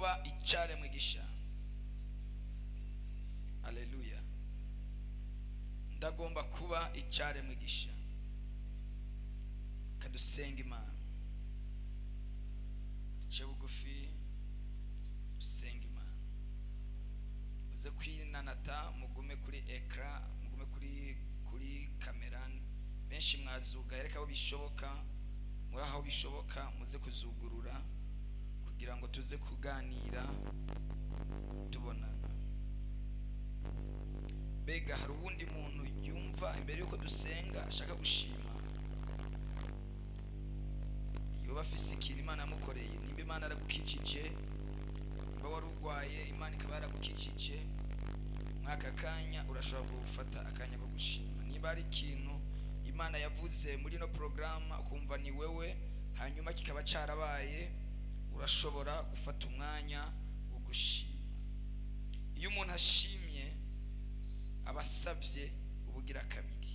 kuba icyaremwe gisha. Haleluya. Ndagomba kuba icyaremwe gisha. Kadusenga Imana. Duce bugufi dusenga Imana. Uze kwinanata mugume kuri ekra, mugume kuri kamera. Benshi mwazuga reka aho bishoboka, muri aho bishoboka muze kuzugurura kugira ngo tuze kuganira tubonana. Bega hari uwundi muntu yumva imbere yuko dusenga ashaka gushima, yoba afise ikintu Imana yamukoreye, nimba Imana yaragukijije, nimba warugwaye Imana ikaba yaragukijije, mwaka kanya urashobora gufata akanya ko gushima. Niba ari ikintu Imana yavuze muri no programa ukumva ni wewe hanyuma kikaba cyarabaye, urashobora gufata umwanya wo gushima. Iyo umuntu ashimye abasabye ubugira kabiri.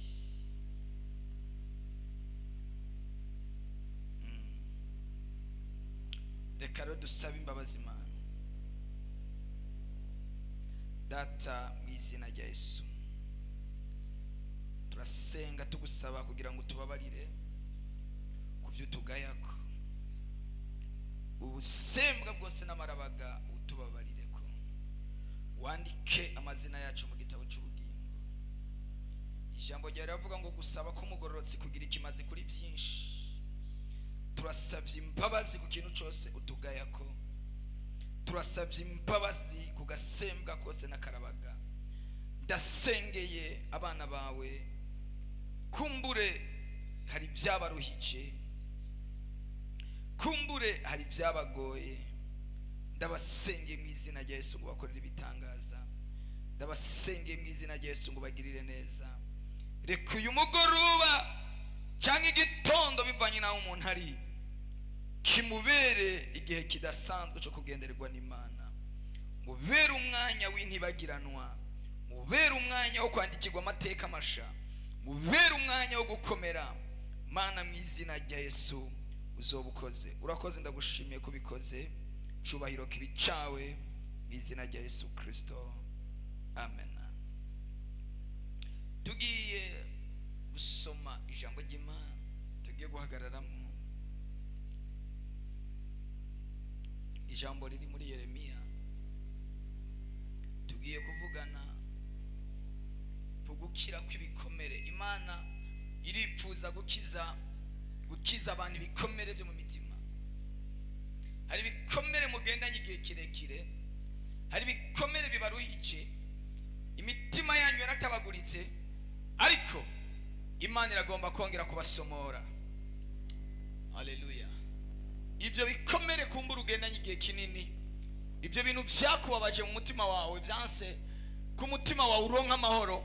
Reka rero dusabe imbabazi Imana. Data mu izina rya Yesu, turasenga tugusaba kugira ngo tubabarire kuvyo tugayako, ubusembwa bwose n'amarabaga utubabarire ko, wandike amazina yacu mu gitabo cy'ubugingo. Ijambo rya ravuga ngo gusaba ko mugororotsi kugira ikimazi kuri byinshi. Turasavye imbabazi ku kintu cyose utugayako, turasavye imbabazi ku gasembwa kose n'akarabaga. Ndasengeye abana bawe, kumbure hari byabaruhije, kumbure hari byabagoye, ndabasengeye mu izina rya Yesu ngo bakorere ibitangaza, ndabasengeye mu izina rya Yesu ngo bagirire neza. Reka uyu mugoroba cyangwa igitondo bivanye naho umuntu ari, kimubere igihe kidasanzwe cyo kugendererwa n'Imana. Mubere umwanya w'intibagiranwa, mubere umwanya wo kwandikirwa amateka masha, mubere umwanya wo gukomera. Mana mu izina rya Yesu uzobukoze. Urakoze, ndagushimiye kubikoze. Cyubahiro kibicawe mu izina rya Yesu Kristo. Amen. Tugiye gusoma ijambo ry'Imana, tugiye guhagararamo ijambo riri muri Yeremiya. Tugiye kuvugana kugukira kw'ibikomere. Imana iripfuza gukiza abantu ibikomere byo mu mitima. Hari ibikomere mugendanye igihe kirekire, hari ibikomere bibaruhije, imitima yanyu yaratabaguritse, ariko Imana iragomba kongera kubasomora. Haleluya. Ibyo bikomere kumbura ugendanye igihe kinini, ibyo bintu byakubabaje mu mutima wawe, byanse ku mutima wawe uronka amahoro,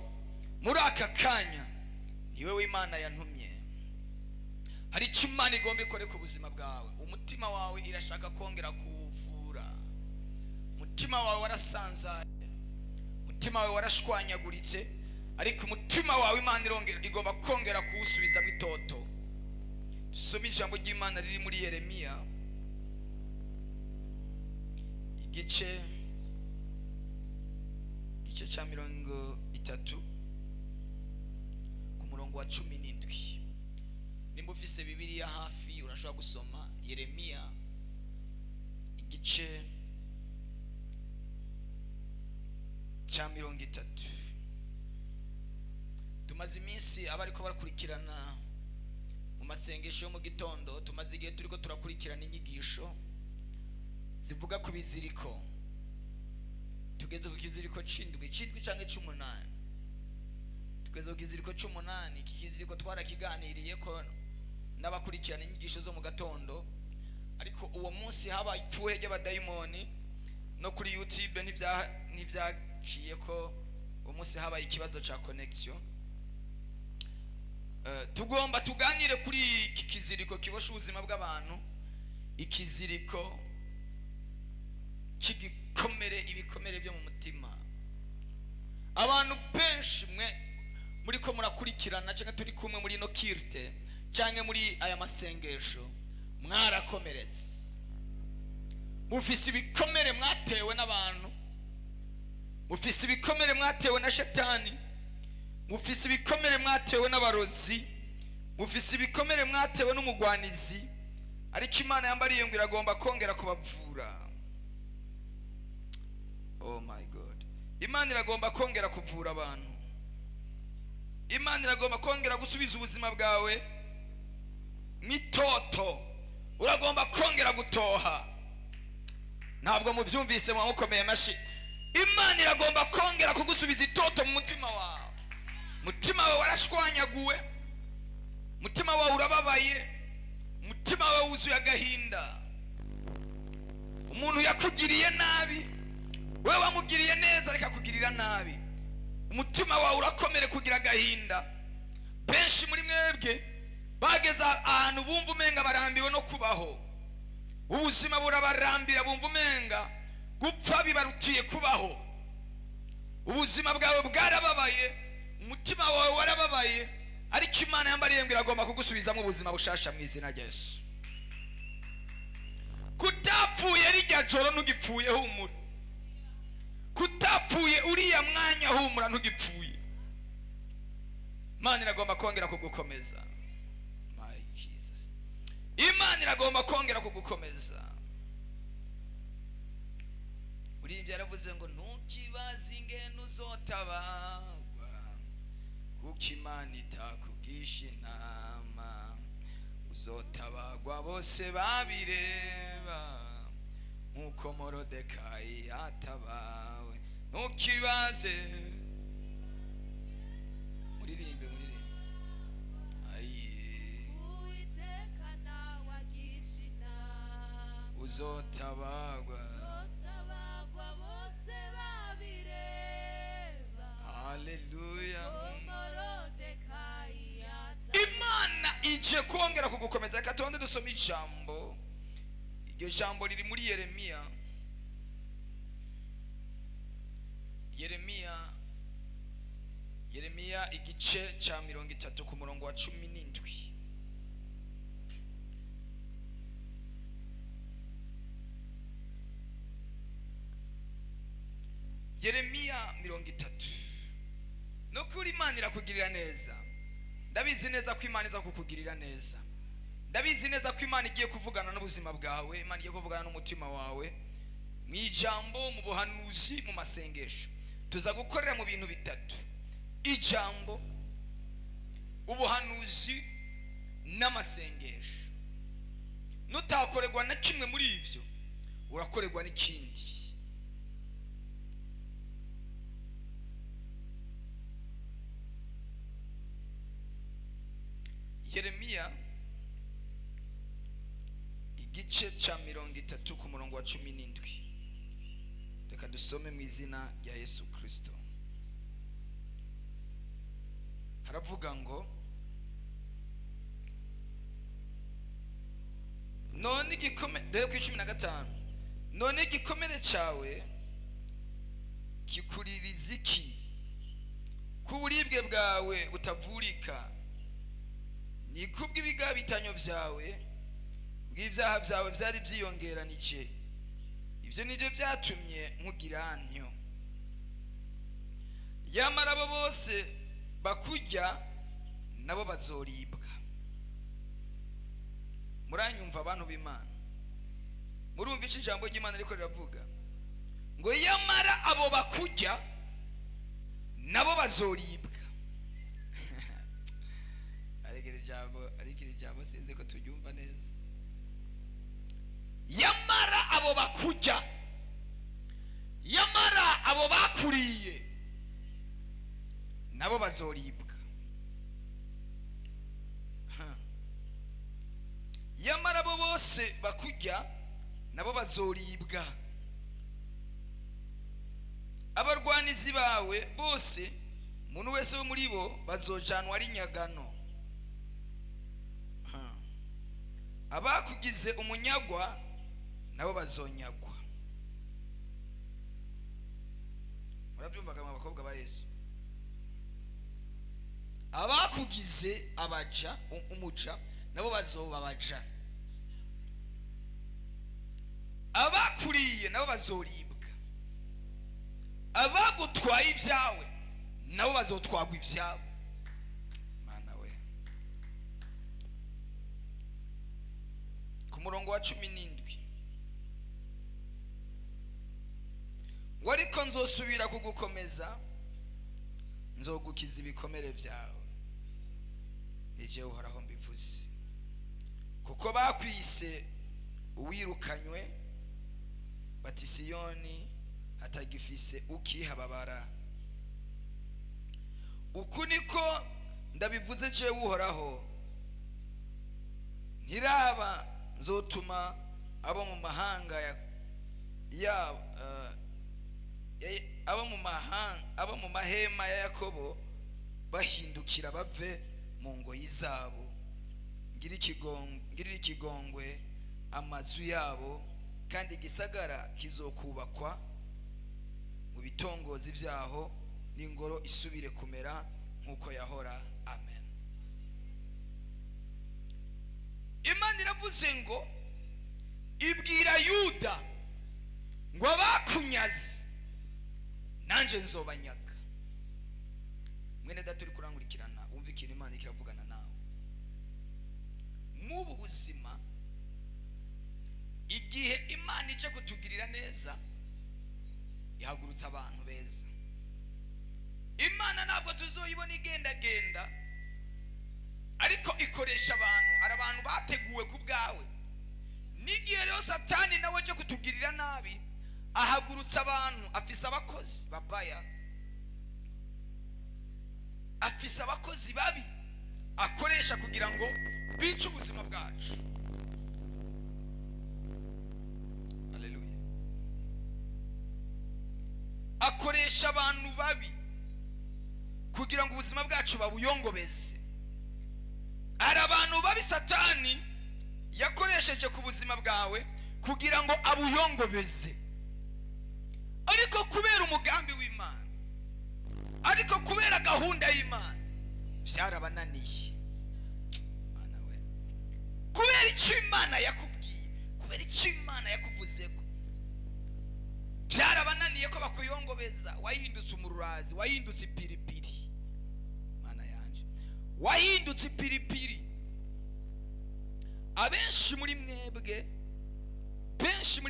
muri aka kanya niwe w'Imana yantumye. Hari icyo Imana igomba ikore ku buzima bwawe. Umutima wawe irashaka kongera kuwuvura. Umutima wawe warasanzaye, umutima wawe warashwanyaguritse, ariko umutima wawe Imana igomba kongera kuwusubiza mu itoto. Dusome ijambo ry'Imana riri muri Yeremiya igice cya 30 ku murongo wa 17. Nimba ufise Bibiliya hafi urashobora gusoma Yeremiya igice cya 30. Tumaze iminsi abariko barakurikirana mu masengesho yo mu gitondo, tumaze igihe turiko turakurikirana inyigisho zivuga ku biziriko. Tugeze ku kiziriko c'indwi canke c'umunani. Tugeze ku kiziriko c'umunani. Iki kiziriko twarakiganiriye ko n'abakurikirana inyigisho zo mu gatondo, ariko uwo munsi haba ipfuhe ry'abadayimoni no kuri YouTube ntibyaciye ko uwo munsi haba ikibazo ca connection. Tugomba tuganire kuri iki kiziriko kibosha ubuzima bw'abantu, ikiziriko cy'igikomere, ibikomere byo mu mutima. Abantu benshi muri ko murakurikirana cyangwa turi kumwe muri no kirte cyangwa muri aya masengesho, mwarakomeretse, mufise ibikomere mwatewe n'abantu, mufise ibikomere mwatewe na shetani, mufise ibikomere mwatewe n'abarozi, mufise ibikomere mwatewe n'umugwanizi, ariko Imana yambariye ngo iragomba kongera kubavura. Oh my God. Imana iragomba kongera kuvura abantu. Imana iragomba kongera gusubiza ubuzima bwawe mitoto. Uragomba kongera gutoha. Ntabwo muvyumvise mwamukomeye mashi. Imana iragomba kongera kugusubiza itoto mu mutima wawe. Mutima wawe warashwanyaguwe, mutima wawe urababaye, mutima wawe wuzuye agahinda. Umuntu yakugiriye nabi, wewe wamugiriye neza reka kugirira nabi. Umutima wawe urakomere kugira agahinda. Benshi muri mwebwe bageze ahantu bumva umenga barambiwe no kubaho. Ubuzima burabarambira, bumva umenga gupfa bibarutiye kubaho. Ubuzima bwawe bwarababaye, umutima wawe warababaye, ariko Imana yambariye ngo iragomba kugusubizamo ubuzima bushasha mu izina rya Yesu. Kutapfuye rijya joro ntugipfuye humura. Kutapfuye uriya mwanya humura ntugipfuye. Imana iragomba kongera kugukomeza. My Jesus. Imana iragomba kongera kugukomeza. Uri yaravuze ngo ntukibaze ingene uzotabagwa, kuko Imana itakugisha inama. Uzotabagwa bose babireba, nkuko Morodekayi yatabawe. Ntukibaze. Muririmbe. Ayi. Uwiteka nawe agisha inama. Uzotabagwa bose babireba. Hallelujah. Morodekayi yatabawe. Imana ije kongera kugukomeza. Reka tubanze dusome ijambo. Iryo jambo riri muri Yeremiya igice cya 30 ku murongo wa 17. Yeremiya 30. Nukuri Imana irakugirira neza. Ndabizi neza ko Imana iza kukugirira neza. Ndabizi neza ko Imana igiye kuvugana n'ubuzima bwawe, Imana igiye kuvugana n'umutima wawe, mu ijambo, mu buhanuzi, mu masengesho. Tuza gukorera mu bintu bitatu: ijambo, ubuhanuzi n'amasengesho. Nutakorerwa na kimwe muri ivyo, urakorerwa n'ikindi. Yeremiya igice cya 30 ku murongo wa 17. Reka dusome mu izina rya Yesu Kristo. Haravuga ngo none dore ku 15, none igikomere cyawe kikuririza iki, ku buribwe bwawe butavurika? Ni kubw'ibigabitanyo byawe, bw'ibyaha byawe byari byiyongeranije. Ibyo nibyo byatumye nkugira ntyo. Yamara abo bose bakujya nabo bazoribwa. Muranyumva abantu b'Imana? Murumva iki jambo ry'Imana riko riravuga ngo yamara abo bakujya nabo bazoribwa. Arikiri jambo sinze ko turyumva neza. Yamara abo bakujya, yamara abo bakuriye nabo bazoribwa. Yamara abo bose bakujya nabo bazoribwa. Abarwanizi bawe bose, umuntu wese wo muri bo bazojanwa ari nyagano. Abakugize umunyagwa nabo bazonyagwa. Murabyumvaga mu bakobwa ba Yesu? Abakugize abaja, umuja, nabo bazoba abaja. abakuriye nabo bazoribwa, abagutwaye ibyawe nabo bazotwagwa ibyabo. Mana we, ku murongo wa 17 ngo ariko nzosubira kugukomeza, nzogukiza ibikomere byawe, ije uhoraho mbivuze, kuko bakwise uwirukanywe, bati Siyoni hatagifise ukihababara. Uku niko ndabivuze je uhoraho, ntiraba nzotuma abo mu mahanga ya abo mu mahema ya Yakobo bahindukira bave mu ngoyi zabo, ngirira ikigongwe amazu yabo, kandi igisagara kizokubakwa mu bitongozi vyaho, n'ingoro isubire kumera nkuko yahora. Amen. Imana iravuze ngo ibwira Yuda ngo abakunyaze nanje nzobanyaga. Mwene data uri kurangurikirana, wumva ikintu Imana ikiravugana nawe mu buzima. Igihe Imana ije kutugirira neza, ihagurutsa abantu beza. Imana ntabwo tuzoyibona igenda, ariko ikoresha abantu. Ari abantu bateguwe ku bwawe. N'igihe rero Satani nawe aje kutugirira nabi, ahagurutsa abantu. Afise abakozi babaya, afise abakozi babi akoresha kugira ngo bice ubuzima bwacu. Haleluya. Akoresha abantu babi kugira ngo ubuzima bwacu babuyongobeze. Ari abantu babi Satani yakoresheje ku buzima bwawe kugira ngo abuyongobeze, ariko kubera umugambi w'Imana, ariko kubera gahunda y'Imana, byarabananiye. Mana we, kubera icyo Imana yakubwiye, kubera icyo Imana yakuvuzeko, byarabananiye ko bakuyongobeza. Wahindutse umururazi, wahindutse ipiripiri. Mana yanje, wahindutse ipiripiri. Abenshi muri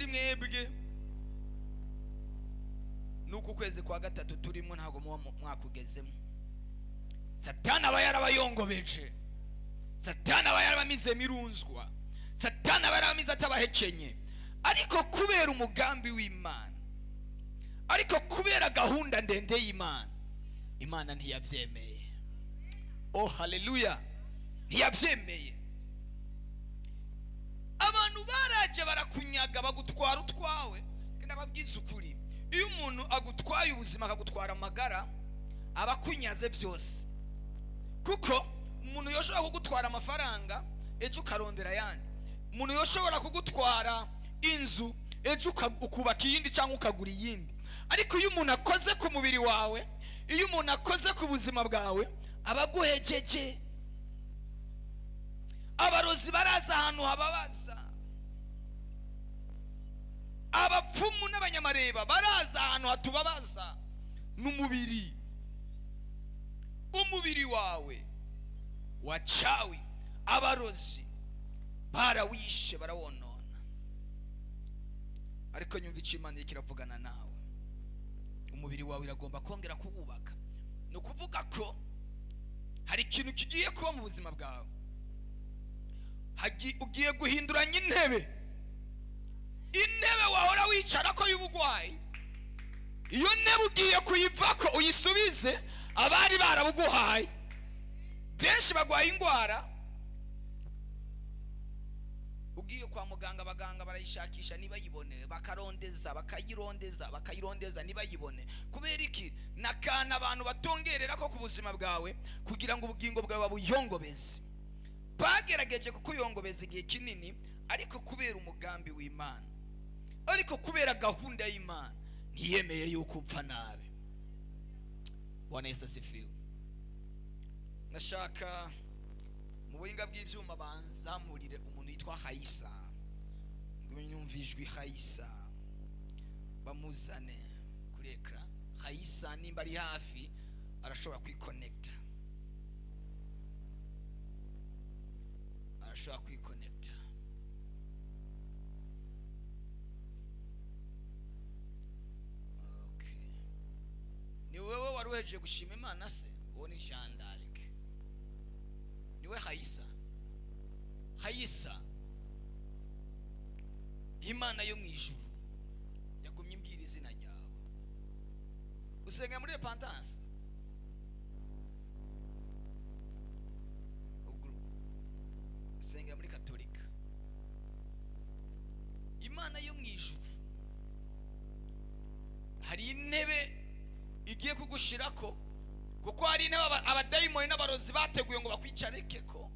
mwebwe nuko kwezi kwa gatatu turimo ntago mwakugezemo. Satani aba yarabayongobeje, Satani aba yarabamize mirunzwa, Satani aba yarabamize atabahekenye, ariko kubera umugambi w'Imana, ariko kubera gahunda ndende y'Imana, Imana ntiyabyemeye. Oh haleluya, ntiyabyemeye. Abantu baraje barakunyaga, bagutwara utwawe. Kandi ababwiza ukuri, iyo umuntu agutwaye ubuzima, akagutwara amagara, abakunyaze byose. Kuko umuntu yoshobora kugutwara amafaranga, ejo ukarondera yandi. Umuntu yoshobora kugutwara inzu, ejo ukubaka iyindi cyangwa ukagura iyindi. Ariko iyo umuntu akoze ku mubiri wawe, iyo umuntu akoze ku buzima bwawe, abaguhejeje. Abarozi baraza ahantu hababaza, abapfumu n'abanyamareba baraza ahantu hatubabaza. N'umubiri, umubiri wawe wacawi, abarozi barawishe, barawonona. Ariko nyumva icyo Imana ikiravugana nawe, umubiri wawe iragomba kongera kuwubaka. No kuvuga ko hari ikintu kigiye kuba mu buzima bwawe. Ugiye guhinduranya intebe wahora wicara ko y'ubugwayi. Iyo ntebe ugiye kuyivako uyisubize abari barabuguhaye. Benshi bagwaye ingwara, ugiye kwa muganga, abaganga barayishakisha nibayibone, bakayirondeza nibayibone. Kubera iki? Nakana abantu batongerera ko ku buzima bwawe kugira ngo ubugingo bwawe babuyongobeze. Bagerageje kukuyongobeza igihe kinini, ariko kubera umugambi w'Imana, ariko kubera gahunda y'Imana, ntiyemeye yuko upfa nabi. Bwana Yesu asifiwe. Nashaka mu buhinga bw'ivyuma banzamurire umuntu yitwa Hayisa. nyumvijwe Hayisa bamuzane kuri ekra. Hayisa nimba ari hafi arashobora kwiconnecta, arashobora kwiconnecta. Okay, ni wewe waruheje gushima Imana se? Uwo ni Jean d'Arc, niwe Hayisa. Hayisa, Imana yo mwijuru yagumye imbwira izina ryawe. Usenga muri repentance? Usenga muri katolika? Imana yo mwijuru hari intebe igiye kugushirako, kuko hari intebe abadayimoni n'abarozi bateguye ngo bakwicareke ko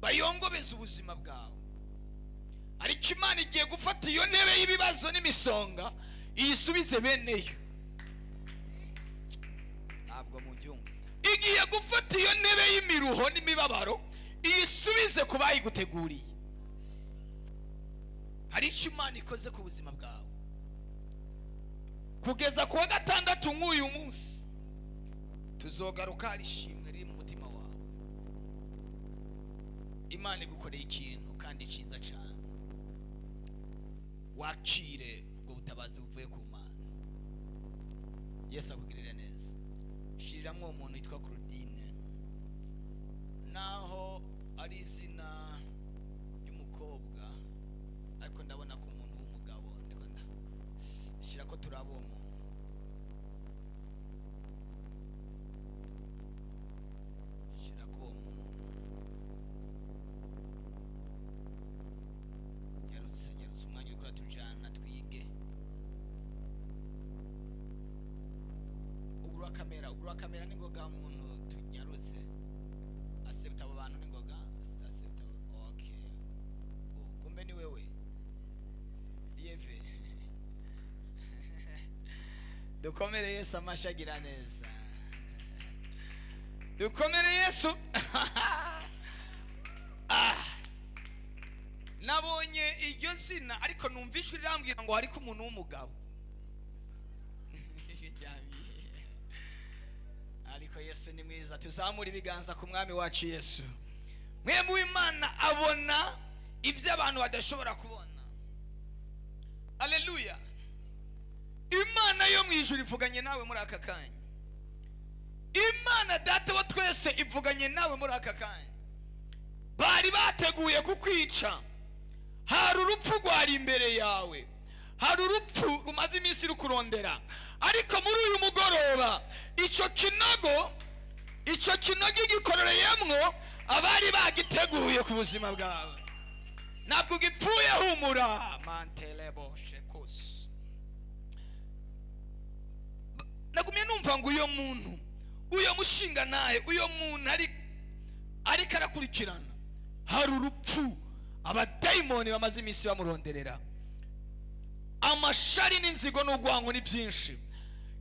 bayongobeza ubuzima bwawe. Ariko Imana igiye gufata iyo ntebe y'ibibazo n'imisonga iyisubize beneyo. Ntabwo mubyumva? Igiye gufata iyo ntebe y'imiruho n'imibabaro iyisubize ku bayiguteguriye. Hari icyo Imana ikoze ku buzima bwawe. Kugeza ku wa gatandatu nk'uyu munsi tuzogaruka hari ishimwe riri mu mutima wawe. Imana igukoreye ikintu kandi cyiza cyane. Wakire ubwo butabazi buvuye ku Mana. Yesu akugirire neza. Shiriramwe umuntu yitwa Claudine, naho ari izina ry'umukobwa ariko ndabona ko umuntu w'umugabo, ndikunda shira ko turabo umuntu. Shira ko umuntu yarutse umwanya uri kuratujana twige. Ugura kamera ningoga muntu tunyarutse. Accept abo bantu ningoga, accept. Okay, kumbe ni wewe yeve. Dukomere Yesu amashagira neza. Dukomere Yesu. Nabonye iryo zina ariko numvishwe rirambwira ngo hari ko umuntu w'umugabo. Ariko Yesu ni mwiza. Tuzamura ibiganza ku mwami wacu Yesu. Mwemwe w'Imana abona ibyo abantu badashobora kubona. Haleluya. Imana yo mwijuru ivuganye nawe muri aka kanya. Imana data wa twese ivuganye nawe muri aka kanya. Bari bateguye kukwica. Hari urupfu rwari imbere yawe. Hari urupfu rumaze iminsi rukurondera. Ariko muri uyu mugoroba icyo kinogo gikororeyemwo abari bagiteguye ku buzima bwawe. Ntabwo gipfuye, humura. Mantelebo shekos. Nagumye numva ngo uyo mushinga naye, uyo muntu ari karakurikirana. Hari urupfu abadayimoni bamaze iminsi bamuronderera. Amashari n'inzigo n'ugwango ni byinshi,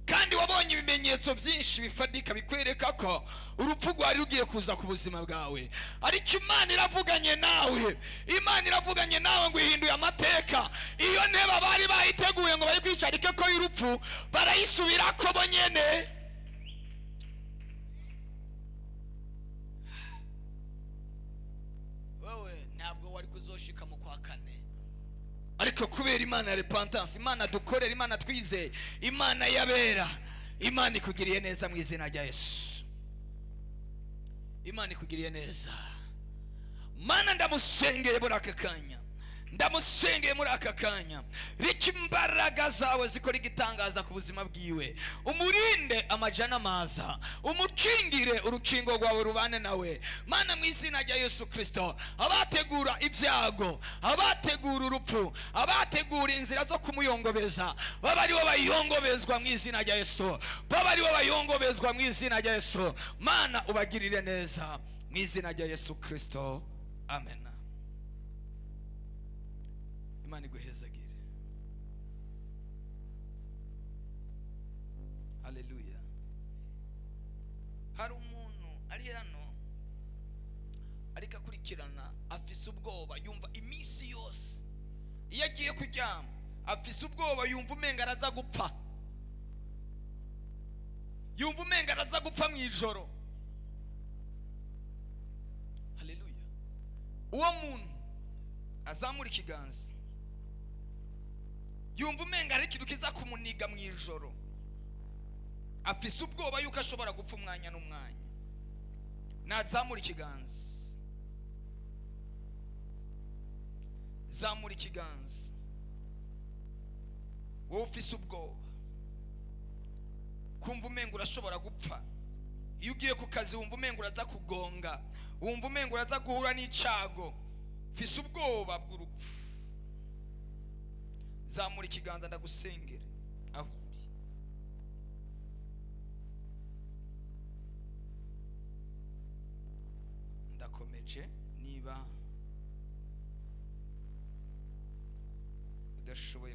kandi wabonye ibimenyetso byinshi bifadika bikwereka ko urupfu rwari rugiye kuza ku buzima bwawe. Ariko Imana iravuganye nawe. Imana iravuganye nawe ngo ihinduye amateka. Iyo ntebe bari bayiteguye ngo bayikwicarike ko y'urupfu barayisubira ko bonyene. Wewe ntabwo wari kuzoshika mu kwa kane, ariko kubera Imana ya repentance, Imana dukorera, Imana twizeye, Imana yabera, Imana ikugiriye neza mu izina rya Yesu. Imana ikugiriye neza. Mana ndamusengeye muri aka kanya. Ndamusengeye muri aka kanya. Riki imbaraga zawe zikora igitangaza ku buzima bwiwe. Umurinde amajana maza. Umukingire urukingo rwawe rubane nawe. Mana mu izina rya Yesu Kristo, abategura ibyago, abategura urupfu, abategura inzira zo kumuyongobeza, baba ari bo bayongobezwa mu izina rya Yesu. Baba ari bo bayongobezwa mu izina rya Yesu. Mana ubagirire neza mu izina rya Yesu Kristo. Amen. Imana iguhezagire. Haleluya. Hari umuntu ari hano ariko akurikirana afise ubwoba, yumva iminsi yose iyo agiye kuryama afise ubwoba, yumva umenga araza gupfa, yumva umenga araza gupfa mu ijoro. Haleluya. Uwo muntu azamura ikiganza, yumva umenga ari ikintu kiza kumuniga mu ijoro, afise ubwoba yuko ashobora gupfa umwanya n'umwanya, nazamura ikiganza. Zamura ikiganza wowe ufise ubwoba, kumva umenga urashobora gupfa. Iyo ugiye ku kazi wumva umenga uraza kugonga, wumva umenga uraza guhura n'icago, ufise ubwoba bw'urupfu. Zamura ikiganza ndagusengere aho uri. Ndakomeje. Niba udashoboye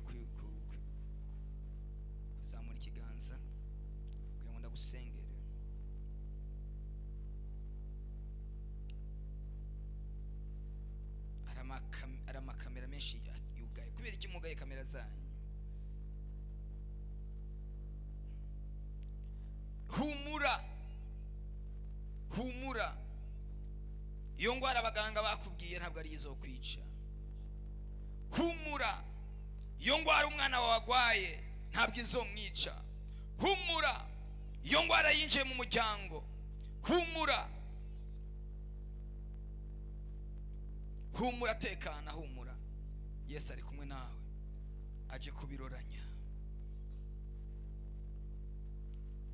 kuzamura ikiganza kugira ngo ndagusengere, ari amakamera menshi yugaye. Kubera iki mugaye kamera zanyu? Humura, humura. Iyo ngwara abaganga bakubwiye ntabwo ari izo kwica. Humura. Iyo ngwara umwana wawe agwaye ntabwo izomwica. Humura. Iyo ngwara yinjiye mu muryango, humura. Humura, tekana, humura. Yesu ari kumwe nawe, aje kubiroranya.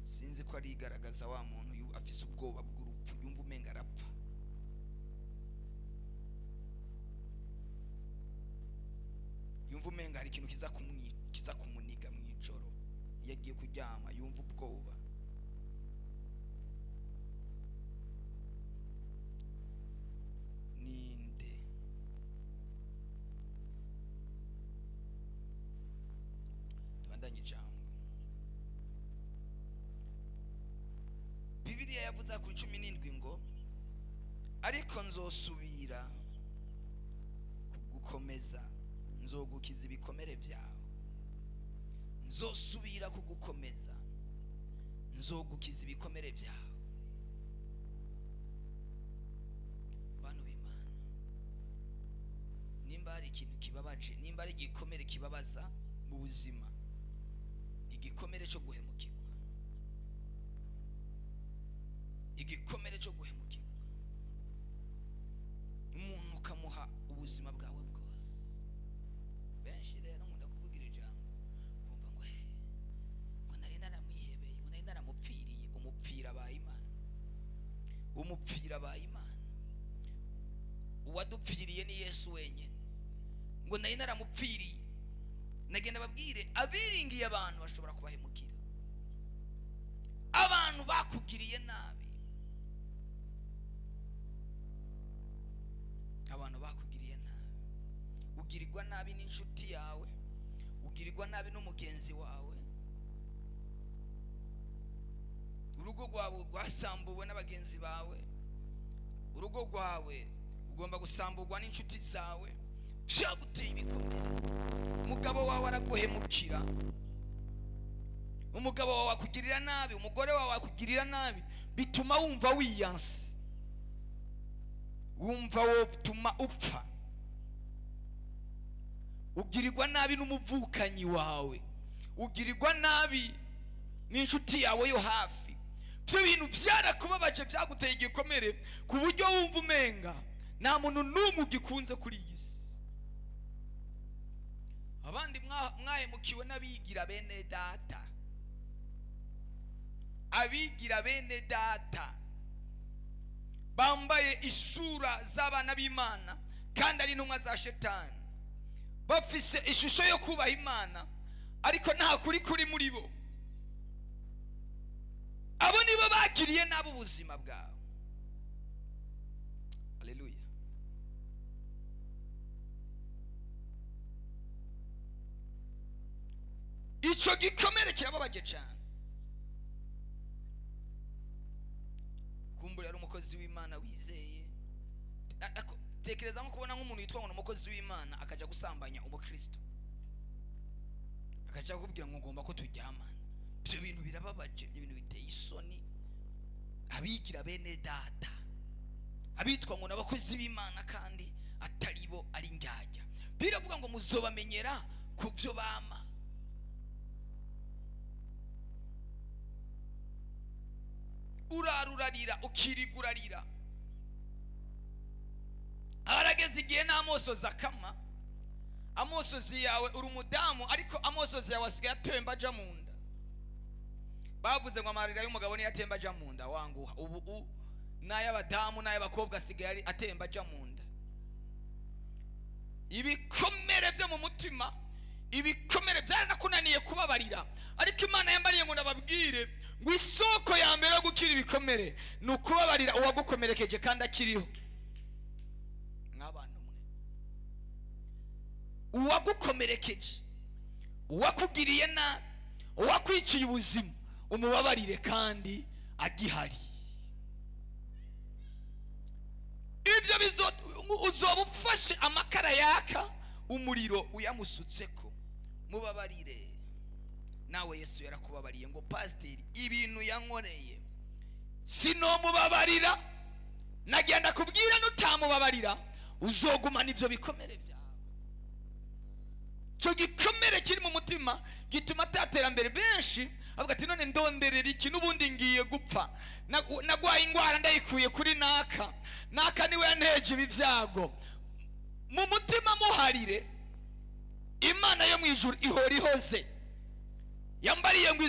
Sinzi ko ari igaragaza wa muntu afise ubwoba bw'urupfu, yumva umenga arapfa. Yumva umenga hari ikintu kiza kumuniga mu ijoro, iyo agiye kuryama yumva ubwoba. Ninde? Tubandanye ijambo. Bibiliya yavuze ku 17 ngo ariko nzosubira kugukomeza, nzogukiza ibikomere byawe. Nzosubira kugukomeza, nzogukiza ibikomere byawe. Bantu b'Imana, nimba hari ikintu kibabaje, nimba ari igikomere kibabaza mu buzima, igikomere cyo guhemukirwa, igikomere cyo guhemukirwa, umuntu ukamuha ubuzima bwawe bwose. Benshi rero nkunda kuvugira ijambo kumva ngo nari naramwihebeye, ngo nari naramupfiriye. Umupfira abaye Imana, umupfira abaye Imana. Uwadupfiriye ni Yesu wenyine. Ngo nari naramupfiriye. Nagenda babwire abiringiye abantu bashobora kubahemukira, abantu bakugiriye nabi, abantu bakugiriye nabi. Ugirirwa nabi n'inshuti yawe, ugirirwa nabi n'umugenzi wawe, urugo rwawe rwasambuwe n'abagenzi bawe, urugo rwawe ugomba gusamburwa n'inshuti zawe, byaguteye ibikomere. Umugabo wawe araguhemukira, umugabo wawe akugirira nabi, umugore wawe akugirira nabi, bituma wumva wiyanse, wumva wotuma upfa. Ugirirwa nabi n'umuvukanyi wawe, ugirirwa nabi n'inshuti yawe yo hafi. Byo bintu byarakubabaje, byaguteye igikomere ku buryo wumva umenga nta muntu n'umwe ugikunze kuri iyi si. Abandi mwahemukiwe n'abigira bene data, abigira bene data bambaye isura z'abana b'Imana kandi ari intumwa za Shetani, bafise ishusho yo kubaha Imana ariko nta kuri muri bo. Abo nibo bagiriye nabo ubuzima bwawe. Haleluya. Ico gikomere kirababaje cyane. Kumbura ari umukozi w'Imana wizeye, tekereza nko kubona nk'umuntu yitwa ngo umukozi w'Imana akaja gusambanya umukristo, akaja kubwira ngo ngomba ko turyamana. Ibyo bintu birababaje, ibintu biteye isoni. Abigira bene data, abitwa ngo n'abakozi b'Imana kandi atari bo, ari indyarya. Biravuga ngo muzobamenyera ku byo bama. Urarurarira ukirigurarira, arageze igihe n'amosozi akama. Amosozi yawe uri umudamu, ariko amosozi yawe asigaye atemba aja mu nda. Bavuze ngo amarira y'umugabo niyo atemba aja mu nda, wanguha. Ubu n'ay'abadamu n'ay'abakobwa asigaye atemba aja mu nda. Ibikomere byo mu mutima, ibikomere byaranakunaniye kubabarira, ariko Imana yambariye ngo nababwire ngo isoko ya mbere yo gukira ibikomere ni ukubabarira uwagukomerekeje kandi akiriho. Nk'abantu mwe, uwagukomerekeje, uwakugiriye nabi, uwakwiciye ubuzima, umubabarire kandi agihari. Ibyo uzoba ufashe amakara yaka umuriro uyamusutseko, mubabarire. Nawe Yesu yarakubabariye ngo pasiteri, ibintu yankoreye sino mubabarira, nagenda kubwira nutamubabarira uzogumana ibyo bikomere byawe. Cyo gikomere kiri mu mutima gituma atatera mbere. Benshi avuga ati none ndonderera iki, n'ubundi ngiye gupfa, nagwaye ingwara ndayikuye kuri naka niwe yanteje ibi byago. Mu mutima muharire, Imana yo mu ijuru ihora ihoze. Yambariye ngo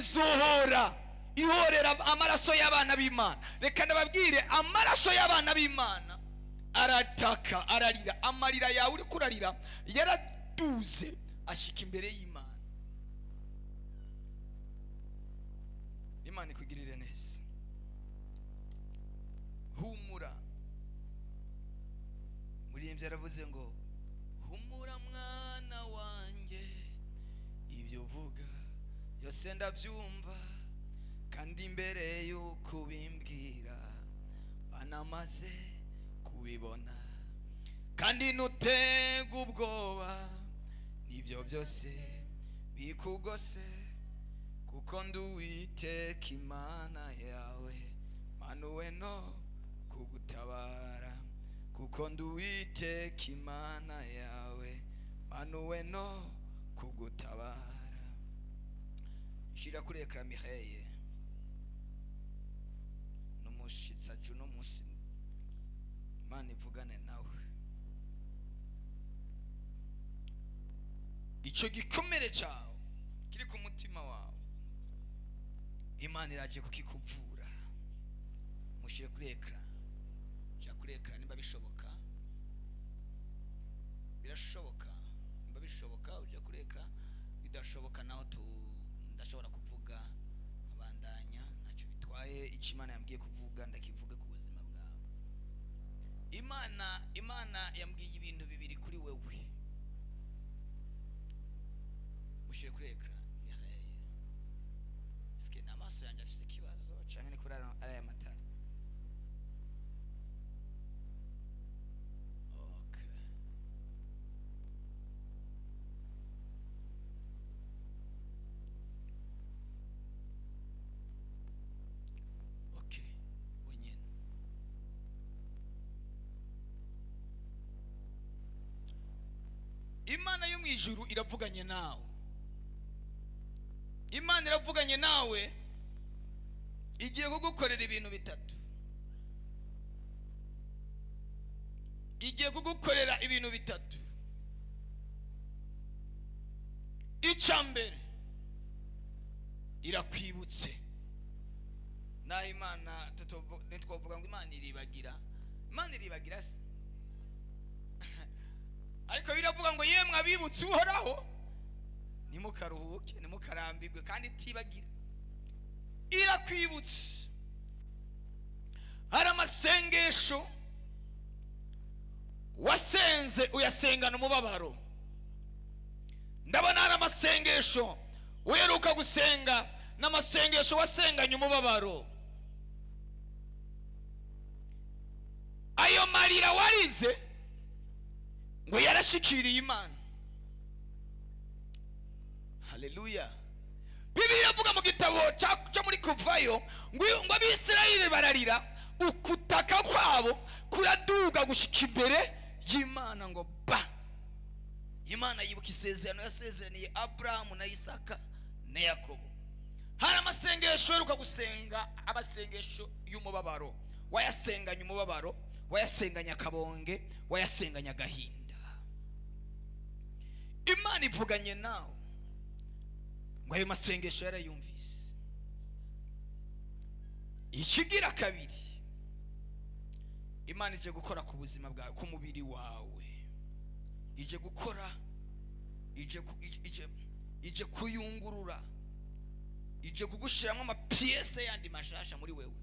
ihorera amaraso y'abana b'Imana. Reka ndababwire, amaraso y'abana b'Imana arataka, ararira. Amarira yawe uri kurarira yaratuze ashika imbere y'Imana. Imana ikugirire neza. Humura. Muririmbyi yaravuze ngo humura mwana wanjye, ibyo uvuga byose ndabyumva, kandi imbere y'uko ubimbwira banamaze kubibona. Kandi nutega ubwoba n'ibyo byose bikugose, kuko ndi Uwiteka Imana yawe, manuwe no kugutabara. Kuko ndi Uwiteka Imana yawe, manuwe no kugutabara. Shira kuri ekara Mireille n'umushitsa Juno musi, Imana ivugane nawe. Icyo gikomere cyawe kiri ku mutima wawe, Imana iraje kukikuvura. Mushire kuri ekara, kuri ekara nimba bishoboka, birashoboka. Nimba bishoboka uje kuri ekara, bidashoboka naho ndashobora kuvuga abandanya, ntacyo bitwaye. Icyo Imana yambwiye kuvuga ndakivuge ku buzima bwawe. Imana yambwiye ibintu bibiri kuri wewe. Mushire kuri ekara Mireille. Ske n'amaso yanjye afite ikibazo cyangwa ni kuri aya matara? Imana yo mu ijuru iravuganye nawe. Imana iravuganye nawe, igiye kugukorera ibintu bitatu. Igiye kugukorera ibintu bitatu. Icyambere, irakwibutse. Na Imana twavuga ngo Imana iribagira. Imana iribagira se? Ariko biravuga ngo yemwe abibutse Uhoraho nimukaruhuke, nimukarambirwe, kandi itibagira. Irakwibutse. Hari amasengesho wasenze uyasengana umubabaro. Ndabona hari amasengesho uheruka gusenga n'amasengesho wasenganye umubabaro. Ayo marira warize ngo yarashikiriye Imana. Haleluya. Bibiliya ivuga mu gitabo cyo muri Kuvayo ngo Abisirayeli bararira, ukutaka kwabo kuraduga gushika imbere y'Imana ngo ba. Imana yibuka isezerano yasezeraniye Abrahamu na Isaka na Yakobo. Hari amasengesho yeruka gusenga, abasengesho y'umubabaro. Wayasenganya umubabaro, wayasenganya akabonge, wayasenganya agahinda. Imana ivuganye nawe ngo ayo masengesho yarayumvise. Ikigira kabiri, Imana ije gukora ku buzima bwawe, ku mubiri wawe. Ije gukora, ije kuyungurura, ije kugushiramo amapiyese yandi mashasha muri wewe.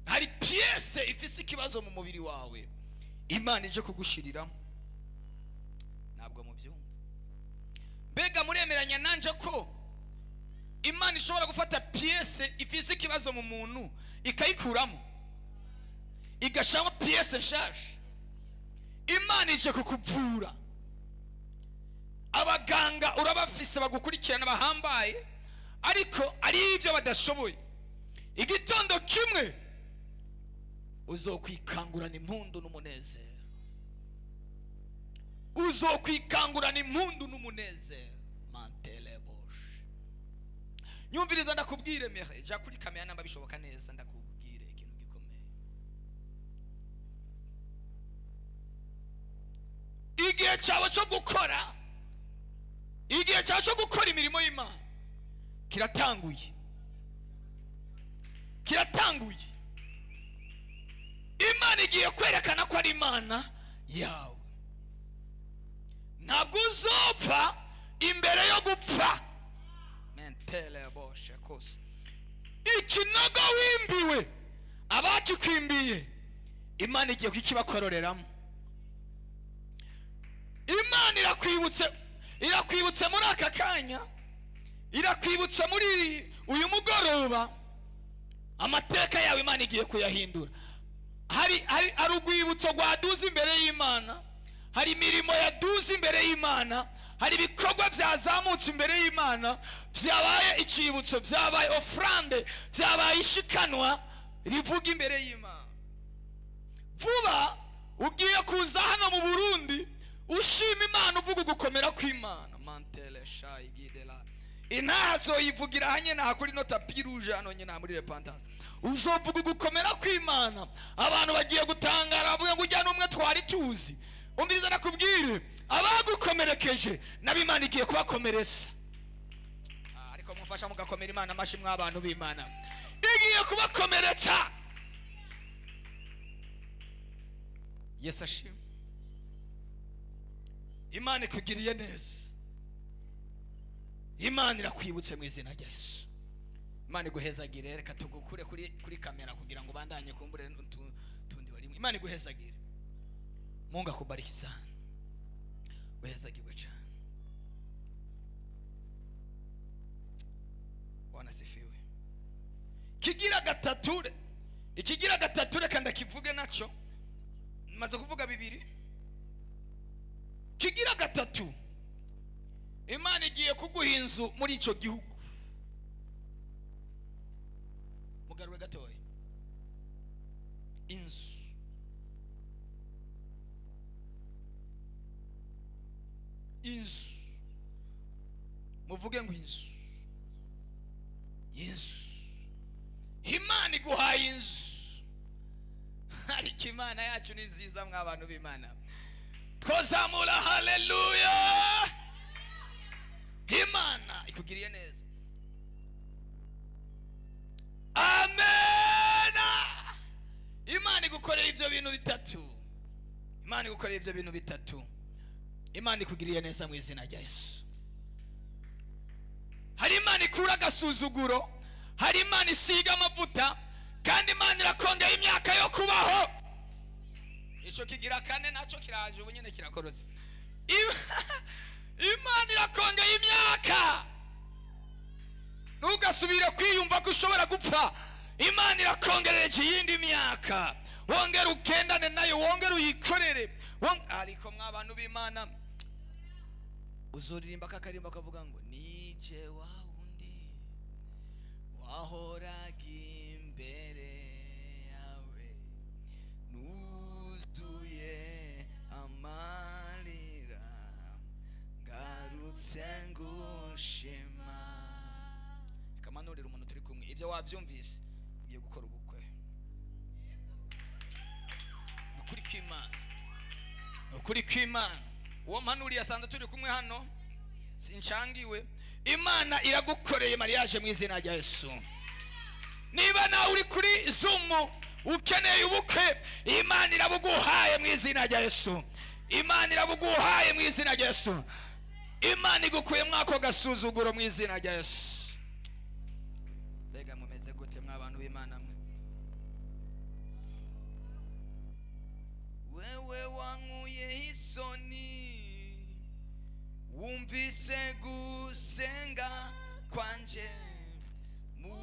Hari piyese ifise ikibazo mu mubiri wawe, Imana ije kugushiriramo. Ntabwo mubyumva. Mbega muremeranya nanje ko Imana ishobora gufata piyese ifise ikibazo mu muntu ikayikuramo, igashamo piyese nshasha? Imana ije kukuvura. Abaganga urabafise bagukurikirana bahambaye, ariko ari ivyo badashoboye. Igitondo kimwe uzokwikangurana impundu n'umunezero. Uzokwikangurana impundu n'umunezero. Mantele bosh. Nyumviriza ndakubwire mere, ja kuri kamera namba bishoboka neza, ndakubwire ikintu gikomeye. Igihe cyawe cyo gukora, igihe cyawe cyo gukora imirimo y'Imana kiratanguye. Kiratanguye. Imana igiye kwerekana ko ari Imana yawe. Ntabwo uzopfa imbere yo gupfa. Mentele boshe kose. Ikinogo wimbiwe, abakikwimbiye Imana igiye kukibakororeramo. Imana irakwibutse muri aka kanya, irakwibutse muri uyu mugoroba. Amateka yawe Imana igiye kuyahindura. Hari urwibutso rwaduze imbere y'Imana, hari imirimo yaduze imbere y'Imana, hari ibikorwa byazamutse imbere y'Imana, byabaye icyibutso, byabaye ofrande, byabaye ishikanwa rivuga imbere y'Imana. Vuba ugiye kuza hano mu Burundi ushima Imana, uvuga gukomera kw'Imana. Mantele shayigidela. Intazo yivugira hanye na kuri nota piruje hano nyina muri repentance. Uzovuga gukomera kw'Imana, abantu bagiye gutangara bavuga ngo ujya n'umwe twari tuzi. Umviriza nakubwire, abagukomerekeje nab'Imana igiye kubakomeretsa. Ariko mufasha mugakomera Imana amashi mw'abantu b'Imana. Igiye kubakomeretsa. Yesu ashimwe. Imana ikugiriye neza. Imana irakwibutse mu izina rya Yesu. Imana iguhezagire. Reka tugukure kuri kamera kugira ngo bandanye kumbure tundi wari. Imana iguhezagire. Mungu akubariki sana. Wehezagirwe cyane. Bwana sifiwe. Ikigira gatatu reka ndakivuge naco. Maze kuvuga bibiri. Kigira gatatu, Imana igiye kuguha inzu muri ico gihugu. Mugarure gatoya. Inzu. Inzu. Muvuge ngo inzu. Inzu. Imana iguhaye inzu. Ariko Imana yacu ni nziza mw'abantu b'Imana. Twazamura haleluya. Imana ikugiriye neza. Amen. Imana igukorera ibyo bintu bitatu. Imana igukorera ibyo bintu bitatu. Imana ikugiriye neza mu izina rya Yesu. Hari Imana ikura agasuzuguro, hari Imana isiga amavuta, kandi Imana irakongera imyaka yo kubaho. Ico kigira kane naco kiraje ubu nyene kirakorotse. Imana irakongera imyaka. Nugasubire kwiyumva ko ushobora gupfa. Imana irakongereje yindi myaka. Wongera ukendane nayo, wongera uyikorere, ariko mw'abantu b'Imana uzoririmba kakarimba kavuga ngo nije wa wundi wahoraga imbere yawe nuzuye amarira ngarutse ngushima. Kamanurira umuntu turi kumwe ibyo wabyumvise ugiye gukora ubukwe. Ukuri kw'Imana, ukuri kw'Imana. Uwo mpanuriye asanze turi kumwe hano sinchangiwe. Imana iragukoreye mariage mu izina rya Yesu. Niba nawe uri kuri Zoom ukeneye ubukwe, Imana irabuguhaye mu izina rya Yesu. Imana irabuguhaye mu izina rya Yesu. Imana igukuye mwako gasuzuguro mu izina rya Yesu. Bega mumeze gute mw'abantu b'Imana mwe? Wewe wankuye isoni, wumvise gusenga kwanje mu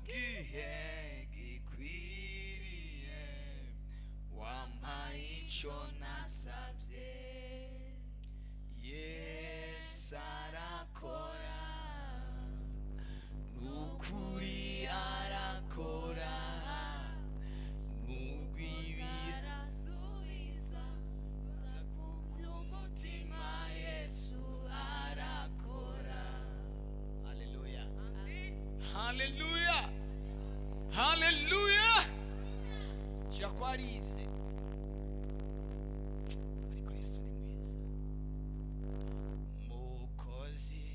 gihe gikwiriye, wampaye icyo nasabye. Yesu arakora, nukuri arakora, arasubiza umutima. Yesu arakora. Haleluya, haleluya, haleluya. Chakwarize ariko Yesu ni mwiza. Umukozi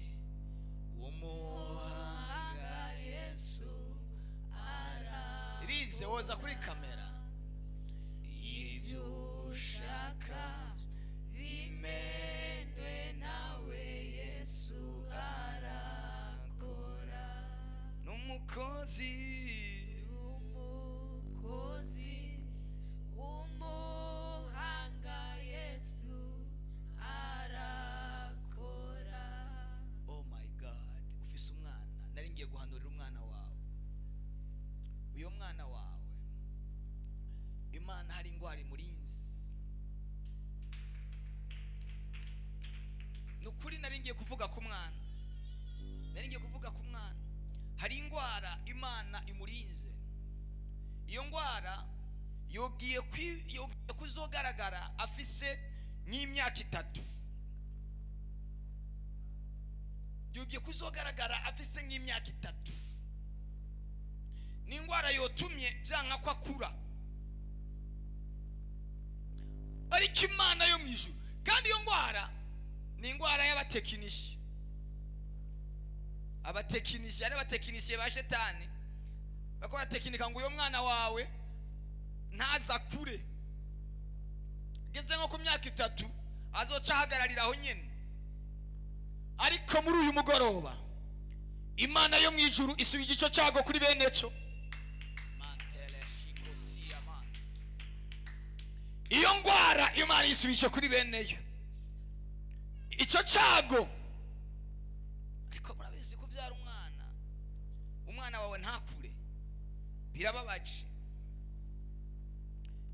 w'umuhanga Yesu rize woza kuri kamera. Ibyo ushaka bimenwe nawe Yesu arakora. N'umukozi w'umuhanga Yesu arakora. Oh my God, ufise umwana, nari ngiye guhanurira umwana wawe. Uyo mwana wawe Imana hari ingwara imurinzi. Nukuri nari ngiye kuvuga ku mwana, hari ingwara Imana imurinze. Iyo ngwara yogiye kuzogaragara afise nk'imyaka 3. Yogiye kuzogaragara afise nk'imyaka 3. Ni ingwara yotumye byanka kwa kura. Ariko Imana yo mwijuru, kandi iyo ngwara ni ingwara y'abatekinisi. Abatekinisi ari abatekinisi ba shetani bakora tekinika ngo uyo mwana wawe ntaza kure, geze nko ku myaka 3 azoca hagararira aho nyene. Ariko muri uyu mugoroba Imana yo mwijuru isubije ico cago kuri beneco. Mantele shikosi amana. Iyo ngwara Imana isubije kuri beneyo ico cago. Ariko murabizi kuvyara umwana wawe ntakure birababaje.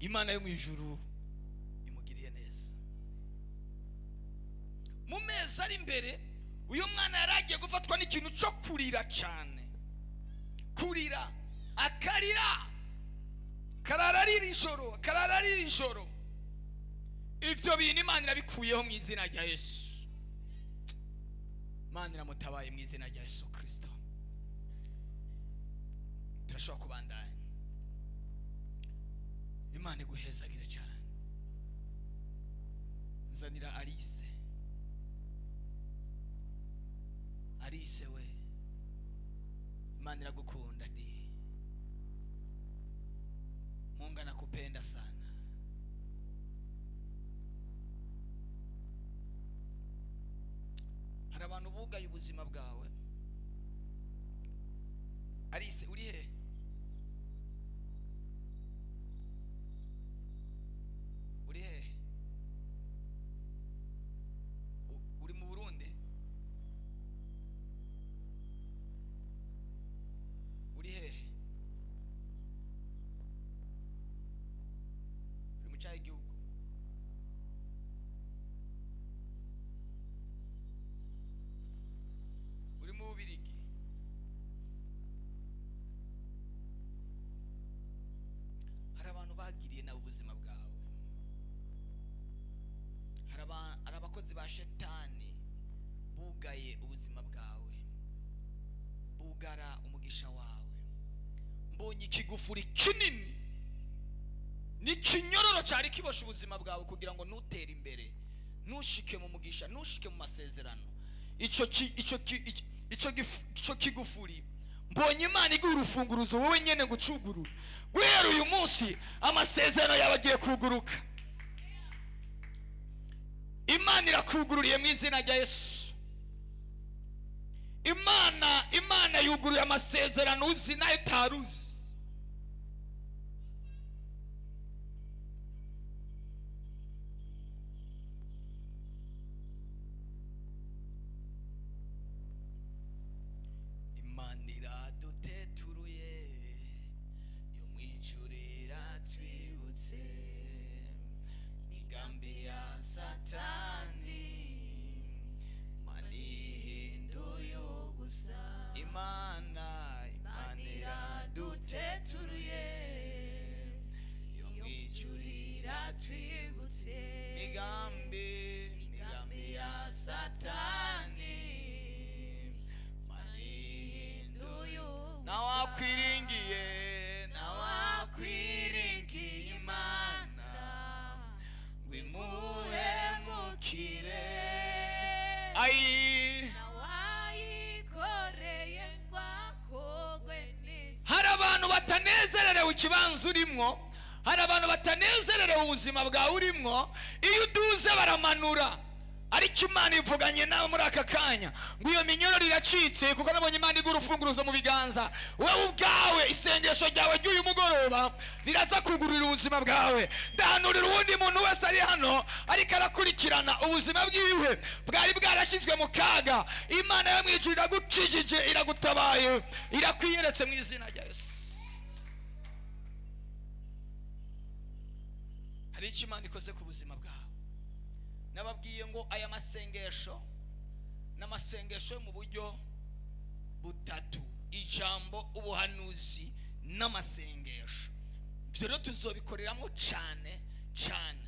Imana yo mwijuru imugiriye neza. Mu mezi ari imbere uyu mwana yaragiye gufatwa n'ikintu cyo kurira cyane, kurira akarira, karararira ijoro. Ivyo bintu Imana irabikuyeho mu izina rya Yesu. Imana iramutabaye mu izina rya Yesu Kristo. Turashobora kubandanya. Imana iguhezagire cyane. Nzanira Alice we, Imana iragukunda di, Mungu anakupenda sana. Hari abantu bugaye ubuzima bwawe. Alice uri he? Uri he? Uri mu Burundi? Uri he? Uri mu cyayi gihugu? Bubirigi. Hari abantu bagiriye nawe ubuzima bwawe, hari abakozi ba shetani bugaye ubuzima bwawe, bugara umugisha wawe. Mbonye ikigufuri kinini n'ikinyororo cyari kibosha ubuzima bwawe kugira ngo nutere imbere, nushike mu mugisha, nushike mu masezerano. Ico kigufuri mbonye Imana iguha urufunguruzo wowe nyene gucugurura. Guhera uyu munsi amasezerano yawe agiye kuguruka. Imana irakugururiye mu izina rya Yesu. Imana yuguruye amasezerano uzi nayo utaruzi. Imana iraduteturuye yo mwijurira twibutse migambi ya Satani, manihinduye ubusa. Imana iraduteturuye yo mwijurira twibutse migambi ya Satani, manihinduye ubusa. Nawakwiringiye Imana wimuhemukire. Hari abantu batanezererewe ikibanza urimwo, hari abantu batanezererewe ubuzima bwawe urimwo. Iyo uduze baramanura, ariko Imana ivuganye nawe muri aka kanya ngo iyo minyororo iracitse, kuko nabonye Imana iguha urufunguruzo mu biganza. Wowe ubwawe isengesho ryawe ry'uyu mugoroba riraza kugurira ubuzima bwawe. Ndahanurira uwundi muntu wese ari hano ariko arakurikirana ubuzima bwiwe bwari bwarashyizwe mu kaga, Imana yo mwijuru iragukijije, iragutabaye, irakwiyeretse mu izina rya Yesu. Hari icyo Imana ikoze ku buzima bwawe. Nababwiye ngo aya masengesho n'amasengesho mu buryo butatu: ijambo, ubuhanuzi n'amasengesho. Ibyo rero tuzobikoreramo cyane cyane.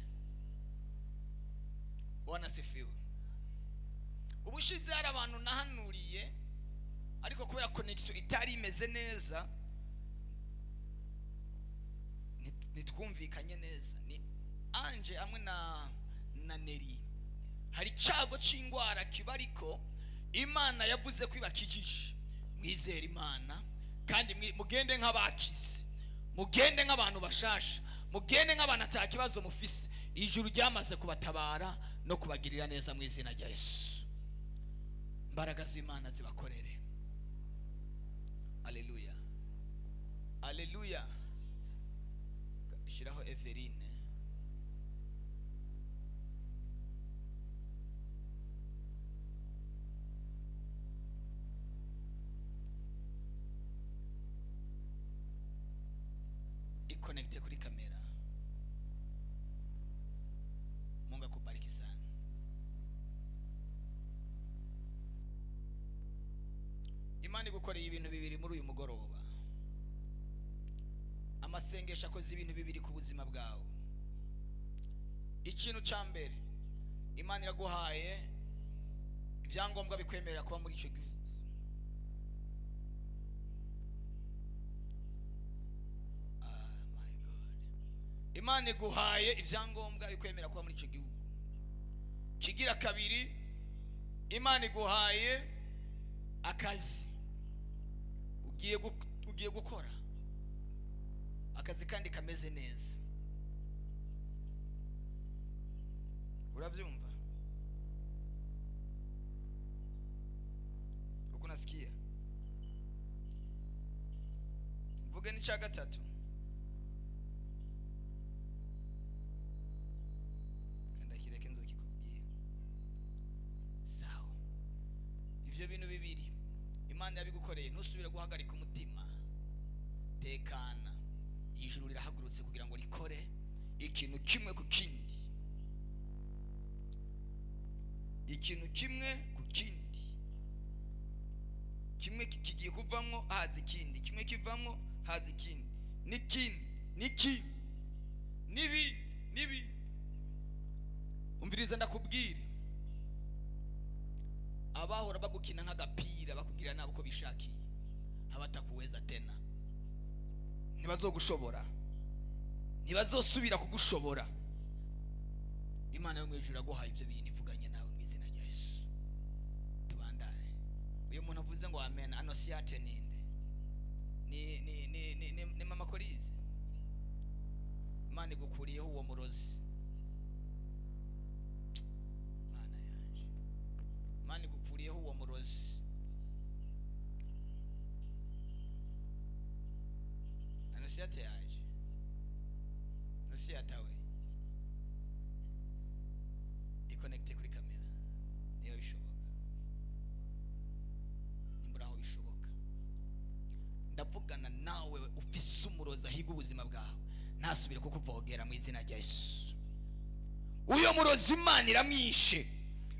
Wanasifiwe. Ubushize hari abantu nahanuriye, ariko kubera connection itari imeze neza nitwumvikanye neza. Ni Anje hamwe na Neri. Hari cyago cy'indwara kibariko Imana yavuze ko ibakijije. Mwizere Imana kandi mugende nk'abakize, mugende nk'abantu bashasha, mugende nk'abantu atakibazo mufise. Ijuru ryamaze kubatabara no kubagirira neza mu izina rya Yesu. Imbaraga z'Imana zibakorere. Haleluya, haleluya. Shiraho Everine. Connecte kuri kamera. Mungu akubariki sana. Imana igukoreye ibintu bibiri muri uyu mugoroba. Amasengesho akoze ibintu bibiri ku buzima bwawe. Ikintu cya mbere, Imana iraguhaye ibyangombwa bikwemerera kuba muri icyo gihugu. Imana iguhaye ibyangombwa bikwemera kuba muri icyo gihugu. Kigira kabiri, Imana iguhaye akazi ugiye gukora, akazi kandi kameze neza. Urabyumva? Uko nasikia mvuge n'icya gatatu. Ibyo bintu bibiri Imana yabigukoreye, ntusubire guhagarika umutima. Tekana, ijuru rirahagurutse kugira ngo rikore ikintu kimwe ku kindi, ikintu kimwe ku kindi. kimwe kigiye kuvamwo haza ikindi, kimwe kivamwo haza ikindi, n'ikindi n'ibindi. Umviriza ndakubwira, abahora bagukina nk'agapira bakugira nabo uko bishakiye abatakuweza tena, ntibazogushobora, ntibazosubira kugushobora. Imana yo mwijuru aguhaye ibyo bintu ivuganye nawe mu izina rya Yesu. Tubandane. Uyu muntu avuze ngo amen, Anosiate ninde? Ni mama Korize. Imana igukuriyeho uwo murozi. Mana yanje, Imana igukuriyeho uwo murozi. Anosiate yaje, Anosiate we connecte kuri kamera niyo bishoboka, nimbura aho bishoboka. Ndavugana nawe ufise umuroza higa ubuzima bwawe, ntasubire kukuvogera mu izina rya Yesu. Uyo murozi Imana iramwishe.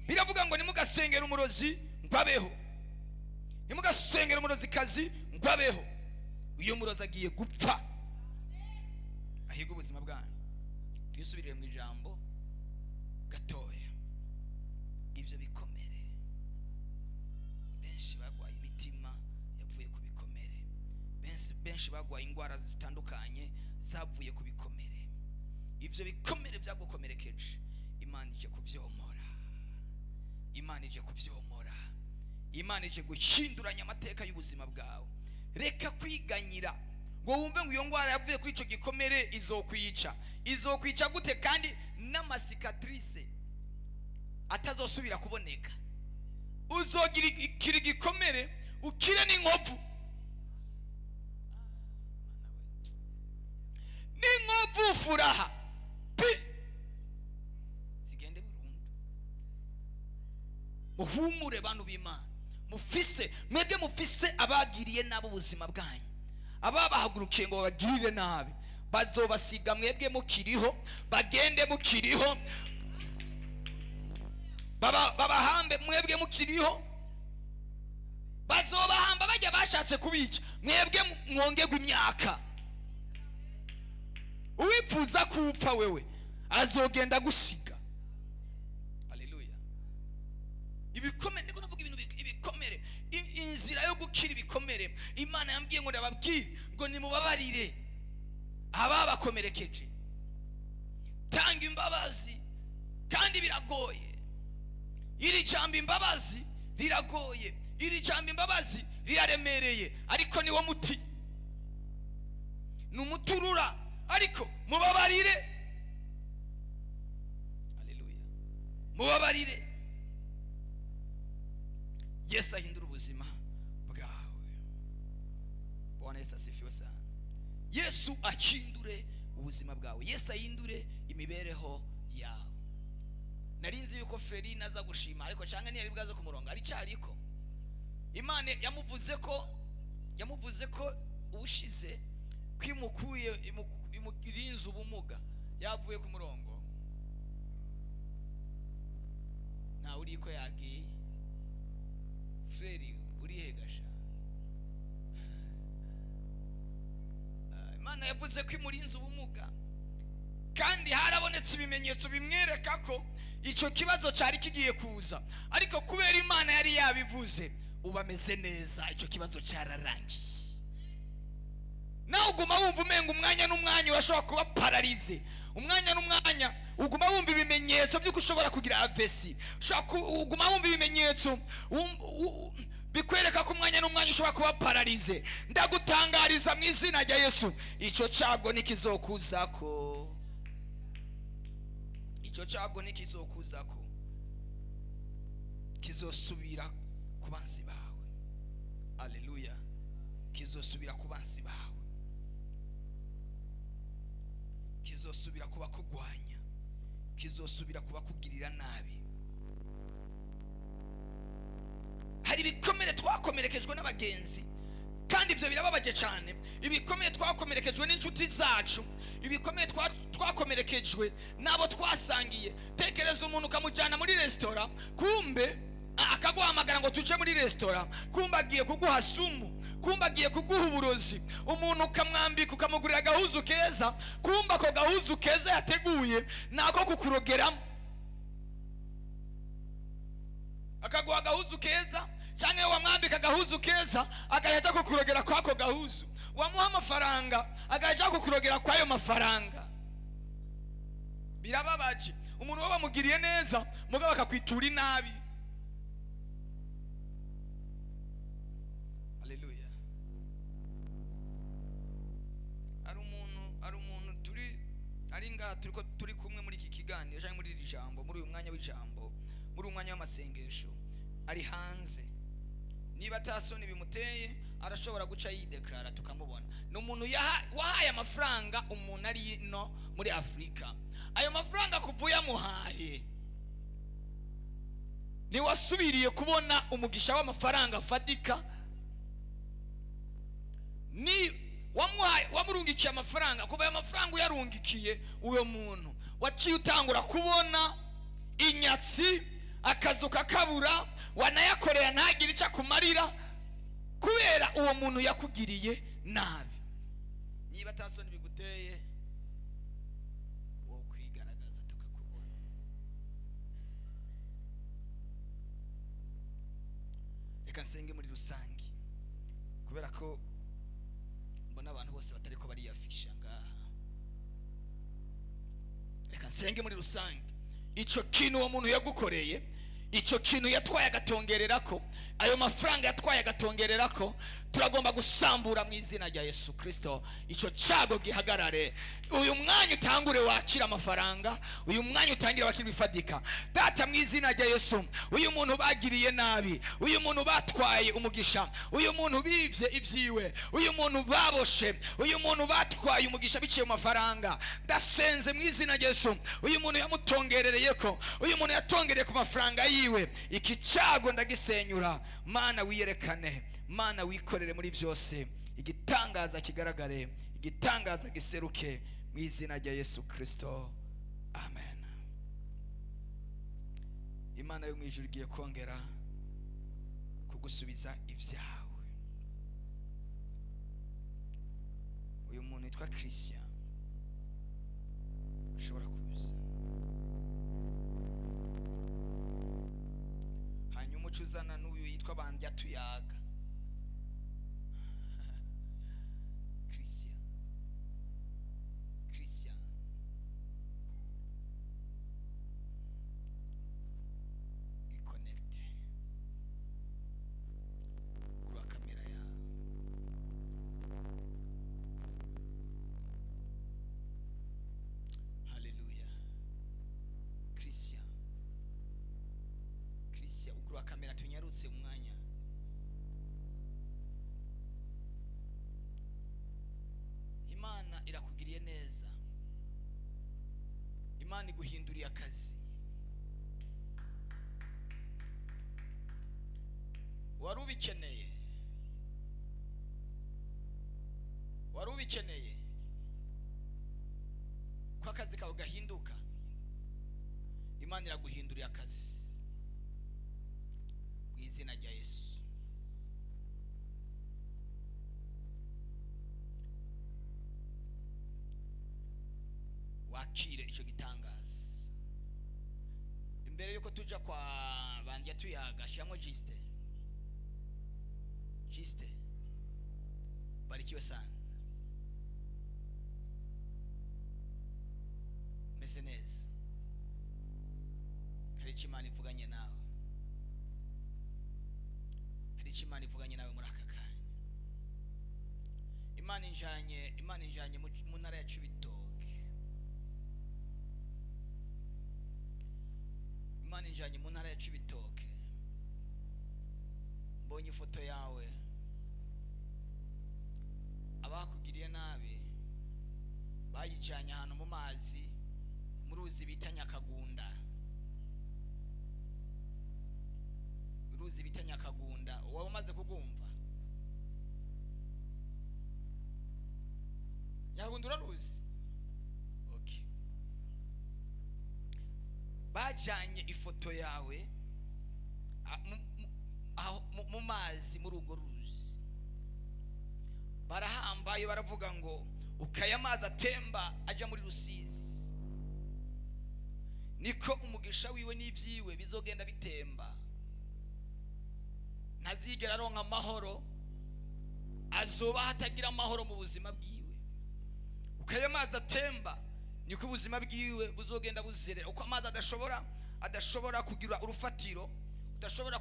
Biravuga ngo nimugasengera umurozi ngwabeho, nimugasengera umurozi kazi ngwabeho. Uyo murozi agiye gupfa, ahiga ubuzima bwanyu. Tuyisubirire mu ijambo gatoya. Ivyo bikomere, benshi bagwaye imitima yavuye ku bikomere, benshi bagwaye ingwara zitandukanye zavuye ku bikomere. Ivyo bikomere byagukomerekeje, Imana ije kuvyomora, Imana ije kuvyomora, Imana ije guhinduranya amateka y'ubuzima bwawe. Reka kwiganyira ngo wumve ngo iyo ngwara yavuye kuri ico gikomere izokwica gute kandi n'amasikatrice atazosubira kuboneka. Uzogira ikiri gikomere ukire n'inkovu, n'inkovu furaha pi zigende burundu. Muhumure bantu b'Imana, mwebwe mufise abagiriye nabo ubuzima bwanyu, ababahagurukiye ngo babagirire nabi, bazobasiga mwebwe mukiriho, bagende mukiriho, babahambe mwebwe mukiriho, bazobahamba bajya bashatse kubica, mwebwe mwongerwa imyaka. Uwipfuza kupfa wewe azogenda gusiga. Haleluya. Ibikomere, niko navuga ibintu ibikomere, inzira yo gukira ibikomere. Imana yambwiye ngo ndababwire ngo nimubabarire ababakomerekeje. Tanga imbabazi, kandi biragoye. Iri jambo imbabazi riragoye, iri jambo imbabazi riraremereye, ariko niwo muti, numuturura, ariko mubabarire. Haleluya. Mubabarire. Yesu ahindura ubuzima bwawe. Bwana Yesu asifiwe sana. Yesu ahindure ubuzima bwawe, Yesu ahindure imibereho yawe. Narinzi yuko Fredi naza gushima, ariko cyangwa ntiyari bwaze ku murongo, ari cyariko Imana yamuvuze ko ubushize kwimukuye imukirinze ubumuga yavuye ku murongo. Na uri ko yagiye Fredi urihegasha. Imana yavuze ko imurinze ubumuga, kandi harabonetse ibimenyetso bimwereka ko icyo kibazo cyari kigiye kuza, ariko kubera Imana yari yabivuze ubameze neza, icyo kibazo cyararangiye. Nawe uguma wumva umenga umwanya n'umwanya urashobora kuba paralize, umwanya n'umwanya uguma wumva ibimenyetso by'uko ushobora kugira AVC, uguma wumva ibimenyetso bikwereka ko umwanya n'umwanya ushobora kuba paralize. Ndagutangariza mu izina rya Yesu, icyo cyago nikizokuzako, icyo cyago nikizokuzako, kizosubira ku bansi bawe. Haleluya. Kizosubira ku bansi bawe, kizosubira kuba kugwanya, kizosubira kuba kugirira nabi. Hari ibikomere twakomerekejwe n'abagenzi, kandi ibyo birababaje cyane. Ibikomere twakomerekejwe n'inshuti zacu, ibikomere twakomerekejwe nabo twasangiye. Tekereza umuntu ukamujyana muri restaurant, kumbe akaguhamagara ngo tuje muri restaurant, kumba agiye kuguha sumu, kumba agiye kuguha uburozi, umuntu ukamwambika ukamugurira agahuzu keza, kumba ako gahuzu keza yateguye nako kukurogeramo. Akaguha agahuzu keza, cyangwa iyo wamwambika agahuzu keza agahita kukurogera kwako gahuzu, wamuha amafaranga agahita kukurogera kwayo mafaranga. Birababaje, umuntu wo bamugiriye neza mugabo akakwitura inabi. Haleluya. Ari umuntu ari ngaha turi kumwe muri iki kiganiro cyangwa muri iri jambo, muri uyu mwanya w'ijambo, muri umwanya w'amasengesho, ari hanze. Niba tasoni bimuteye arashobora guca yideklara tukamubona. Ni umuntu wahaye amafaranga umuntu ari no muri Afrika. Ayo mafaranga kuvuye amuhaye, ni wasubiriye kubona umugisha w'amafaranga fadika. Ni wamurungikiye amafaranga, kuva ayo mafaranga uyarungikiye uyo muntu waciye utangura kubona inyatsi, akazu kakabura, wanayakorera ntagire icyo akumarira kubera uwo muntu yakugiriye nabi. Niba tasoni biguteye wo kwigaragaza tukakubona. Reka nsenge muri rusange, kubera ko mbona abantu bose batari ko bariyafisha ngaha. Reka nsenge muri rusange, icyo kintu uwo muntu yagukoreye, icyo kintu yatwaye agatongererako, ayo mafaranga yatwaye agatongererako, turagomba gusambura mu izina rya Yesu Kristo. Icyo cyago gihagarare. Uyu mwanya utangure wakira amafaranga, uyu mwanya utangire wakira bifadika. Data, mu izina rya Yesu, uyu muntu bagiriye nabi, uyu muntu batwaye umugisha, uyu muntu bivye ivyiwe, uyu muntu baboshe, uyu muntu batwaye umugisha biciye mu mafaranga, ndasenze mu izina rya Yesu, uyu muntu yamutongerereyeko, uyu muntu yatongereye ku mafaranga yiwe, iki cyago ndagisenyura. Mana wiyerekane, Mana wikorere muri byose, igitangaza kigaragare, igitangaza giseruke mu izina rya Yesu Kristo, amen. Imana yo mu ijuru igiye kongera kugusubiza ibyawe. Uyu muntu yitwa Christian ushobora kuza, hanyuma ucuzana n'uyu yitwa Bandya Tuyaga. Kamera tunyarutse umwanya. Imana irakugiriye neza, Imana iguhinduriye akazi. Wari ubikeneye ko akazi kawe gahinduka. Imana iraguhinduriye akazi mu izina rya Yesu. Wakire icyo gitangaza. Imbere yuko tuja kwa Bandya Tuyaga, shyamo Juste barikiwe sana, meze neza, hari icyo Imana ivuganye nawe, hari icyo Imana ivuganye nawe muri aka kanya. Imana injanye mu ntara ya Cibitoke, Imana injanye mu ntara ya Cibitoke. Mbonye ifoto yawe, abakugiriye nabi bayijanye ahantu mu mazi, mu ruzi bita Nyakagunda. Uruzi bita Nyakagunda, wowe umaze kugumva? Nyakagunda uraruzi? Okay. Bajanye ifoto yawe mu mazi muri urwo ruzi barahambaye baravuga ngo ukaya amazi atemba ajya muri Rusizi niko umugisha wiwe n'ibyiwe bizogenda bitemba ntazigera aronka amahoro azoba hatagira amahoro mu buzima bwiwe ukaya amazi atemba niko ubuzima bwiwe buzogenda buzerera uko amazi adashobora kugira urufatiro udashobora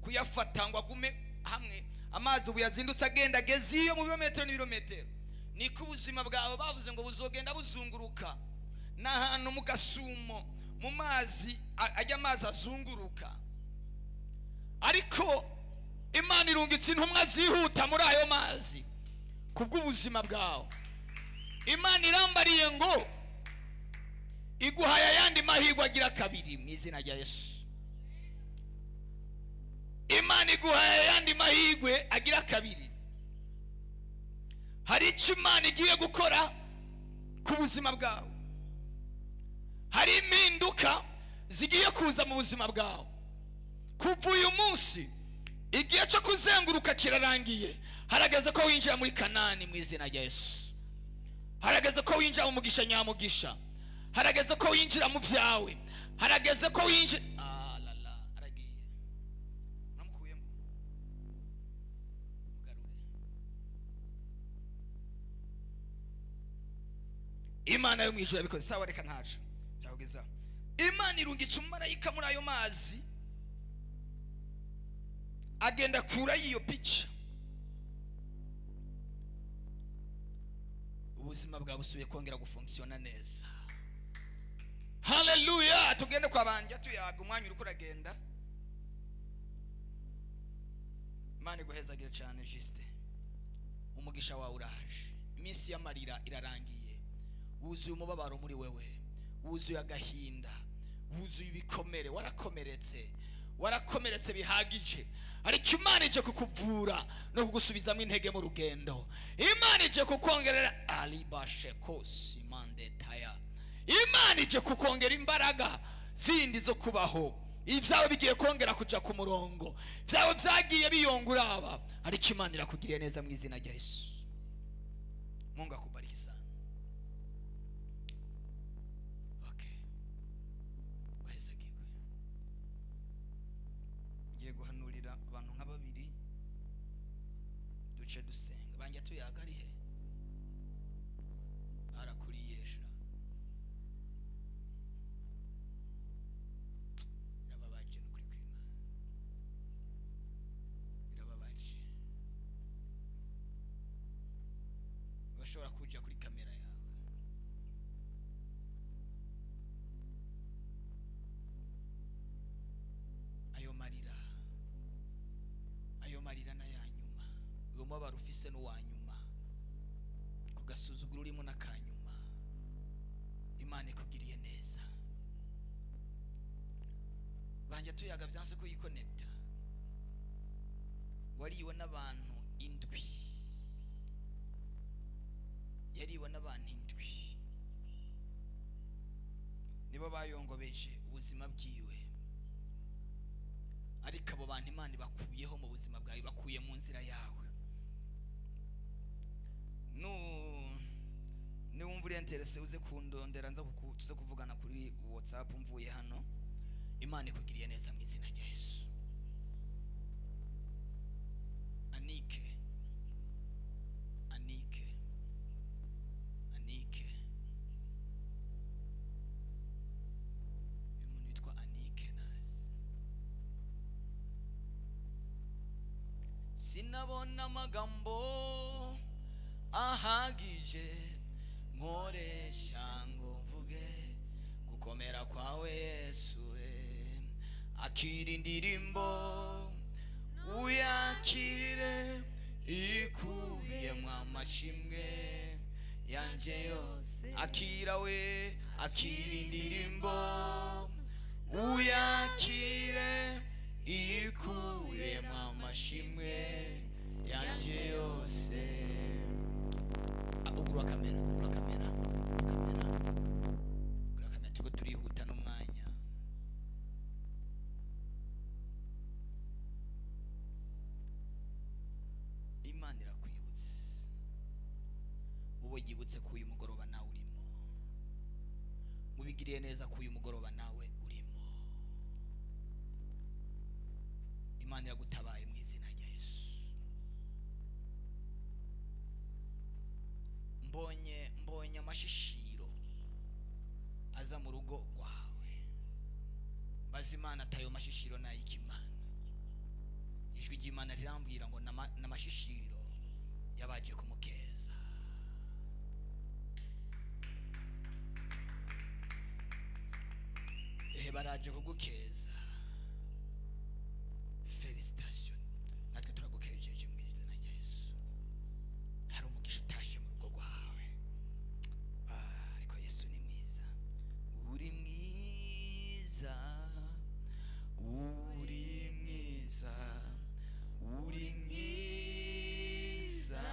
kuyafata ngo agume hamwe amazi ubu yazindutse agenda ageze iyo mu birometero n'ibirometero niko ubuzima bwawe bavuze ngo buzogenda buzunguruka n'ahantu mu gasumo mu mazi ajya amazi azunguruka ariko Imana irungitse intumwa zihuta muri ayo mazi kubw'ubuzima bwawe Imana irambariye ngo iguhaye ayandi mahirwe agira kabiri mu izina rya Yesu Imana iguhaye ayandi mahirwe agira kabiri hari icyo Imana igiye gukora ku buzima bwawe hari impinduka zigiye kuza mu buzima bwawe kuva uyu munsi igihe cyo kuzenguruka kirarangiye harageze ko winjira muri Kanani mu izina rya Yesu harageze ko winjira mu mugisha nyamugisha harageze ko winjira mu byawe harageze ko winjira aragiye namukuyemo mugarure Imana yo mwijura bikoze sawa reka ntaje byageza Imana irungitse umumarayika muri ayo mazi agenda kura iyo pica ubuzima bwa busubiye kongera gufunctiona neza haleluya tugende kwa banje tuyaga umwanya uri kuragenda Imana iguhezagire cyane juste umugisha wawe uraje iminsi y'amarira irarangiye wuzuye umubabaro muri wewe wuzuye agahinda wuzuye ibikomere warakomeretse bihagije ariko Imana ije kukuvura no kugusubizamo intege mu rugendo Imana ije kukongerera alibashekosi mandetaya Imana ije kukongera imbaraga zindi zo kubaho ibyawe bigiye kongera kuja ku murongo byawe byagiye biyonguraba ariko Imana irakugiriye neza mu izina rya Yesu Mungu akubariki sana okay wahezagirwe ngiye guhanurira abantu nka babiri duce dusenga banje tuyaga ari he arakuriyesha birababaje no kuri kwima birababaje bashobora kuja kuri kamera yawe ayo marira na ya nyuma uwo mubabaro ufise n'uwa nyuma kugasuzugura urimo n'akanyuma Imana ikugiriye neza banje tuyaga byanse ko yikonekta wariwe n'abantu indwi yariwe n'abantu indwi nibo bayongobeje ubuzima bwiwe ariko abo bantu Imana bakuyeho mu buzima bwawe bakuye mu nzira yawe niwumva uri interese uze kundondera tuze kuvugana kuri WhatsApp mvuye hano Imana ikugiriye neza mu izina rya Yesu Anike umuntu witwa Anike nasi sinabona amagambo ahagije nkoresha ngo mvuge gukomera kwawe Yesu akira indirimbo uyakire ikubiyemo amashimwe yanje yose akira indirimbo uyakire ikubiyemo amashimwe yanje yose ugura kamera tuko turihuta n'umwanya Imana irakwibutse, wowe yibutse ko uyu mugoroba nawe urimo, mubigiriye neza ko uyu mugoroba nawe urimo. Imana iragutabaye mu izina rya Yesu. Mbonye amashishiro aza mu rugo rwawe, bazi Imana atayo mashishiro nayikimana. Ijwi ry'Imana rirambwira ngo n'amashishiro yabaje kumukeza. Baraje kugukeza. Felicitation, natwe turagukejeje mu izina rya Yesu. Hari umugisha utashe mu rugo rwawe. Ariko Yesu ni mwiza. Uri mwiza, uri mwiza, uri mwiza,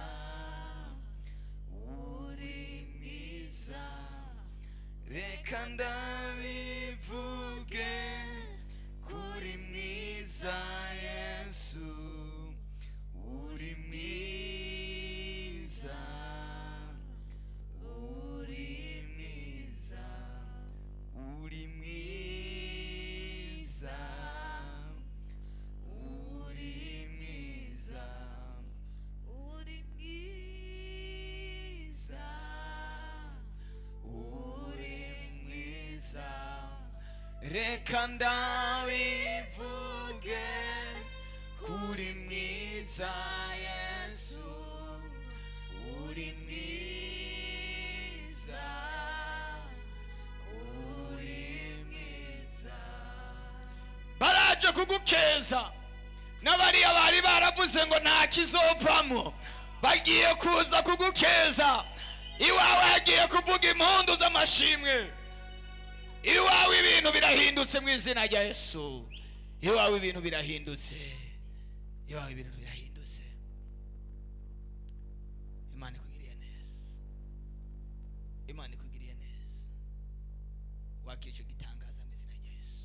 uri mwiza. Reka ndabivuge kuri mwiza Yesu, uri mwiza, uri mwiza, uri mwiza, uri mwiza, uri mwiza, uri mwiza. Reka ndabivuge kuri mwiza Yesu, uri mwiza, uri mwiza. Baraje kugukeza, n'abariya bari baravuze ngo nta kizovamo, bagiye kuza kugukeza. Iwawe hagiye kuvuga impundu z'amashimwe. Iwawe ibintu birahindutse mu izina rya Yesu. Iwawe ibintu birahindutse. Iwawe ibintu birahindutse. Imana ikugiriye neza. Imana ikugiriye neza. Wakira icyo gitangaza mu izina rya Yesu.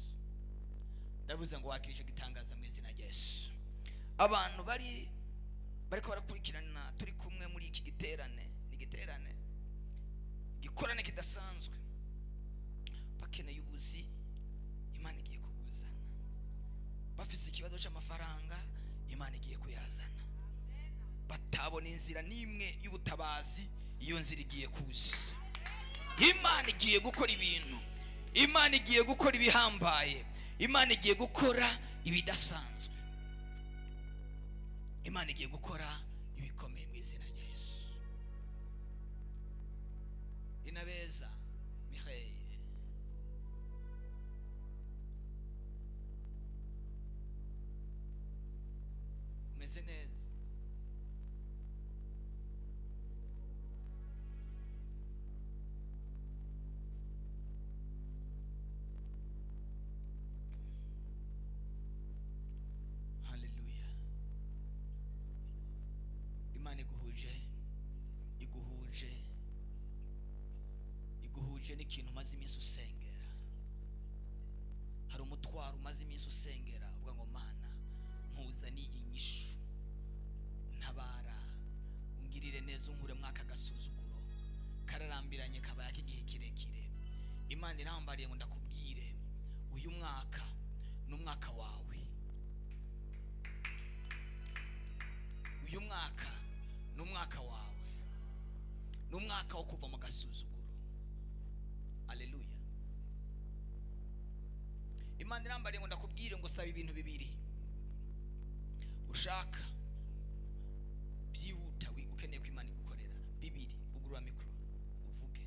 Ndavuze ngo wakira icyo gitangaza mu izina rya Yesu. Abantu bariko barakurikirana turi kumwe muri iki giterane, ni giterane gikorane kidasanzwe. Bakeneye ubuzi, Imana igiye kubuzana. Bafise ikibazo cy'amafaranga, Imana igiye kuyazana. Batabona inzira n'imwe y'ubutabazi, iyo nzira igiye kuza. Imana igiye gukora ibintu, Imana igiye gukora ibihambaye, Imana igiye gukora ibidasanzwe, Imana igiye gukora ibikomeye mu izina rya Yesu. Inabeza Michael, umeze neza? Hallelujah. Imana iguhuje n'ikintu umaze iminsi usengera. Hari umutwaro umaze iminsi usengera, uvuga ngo Mana nkuzaniye inyishu, ntabara ungirire neza, unkure mwaka gasuzuguro kararambiranye kabaye igihe kirekire. Imana irambariye ngo ndakubwire, uyu mwaka n'umwaka wawe. Uyu mwaka n'umwaka wawe, n'umwaka wo kuva mu gasuzuguro. Haleluya. Imana irambariye ngo ndakubwire ngo saba ibintu bibiri ushaka byihuta, ukeneye ko Imana igukorera. Bibiri, ugurura mikoro uvuge.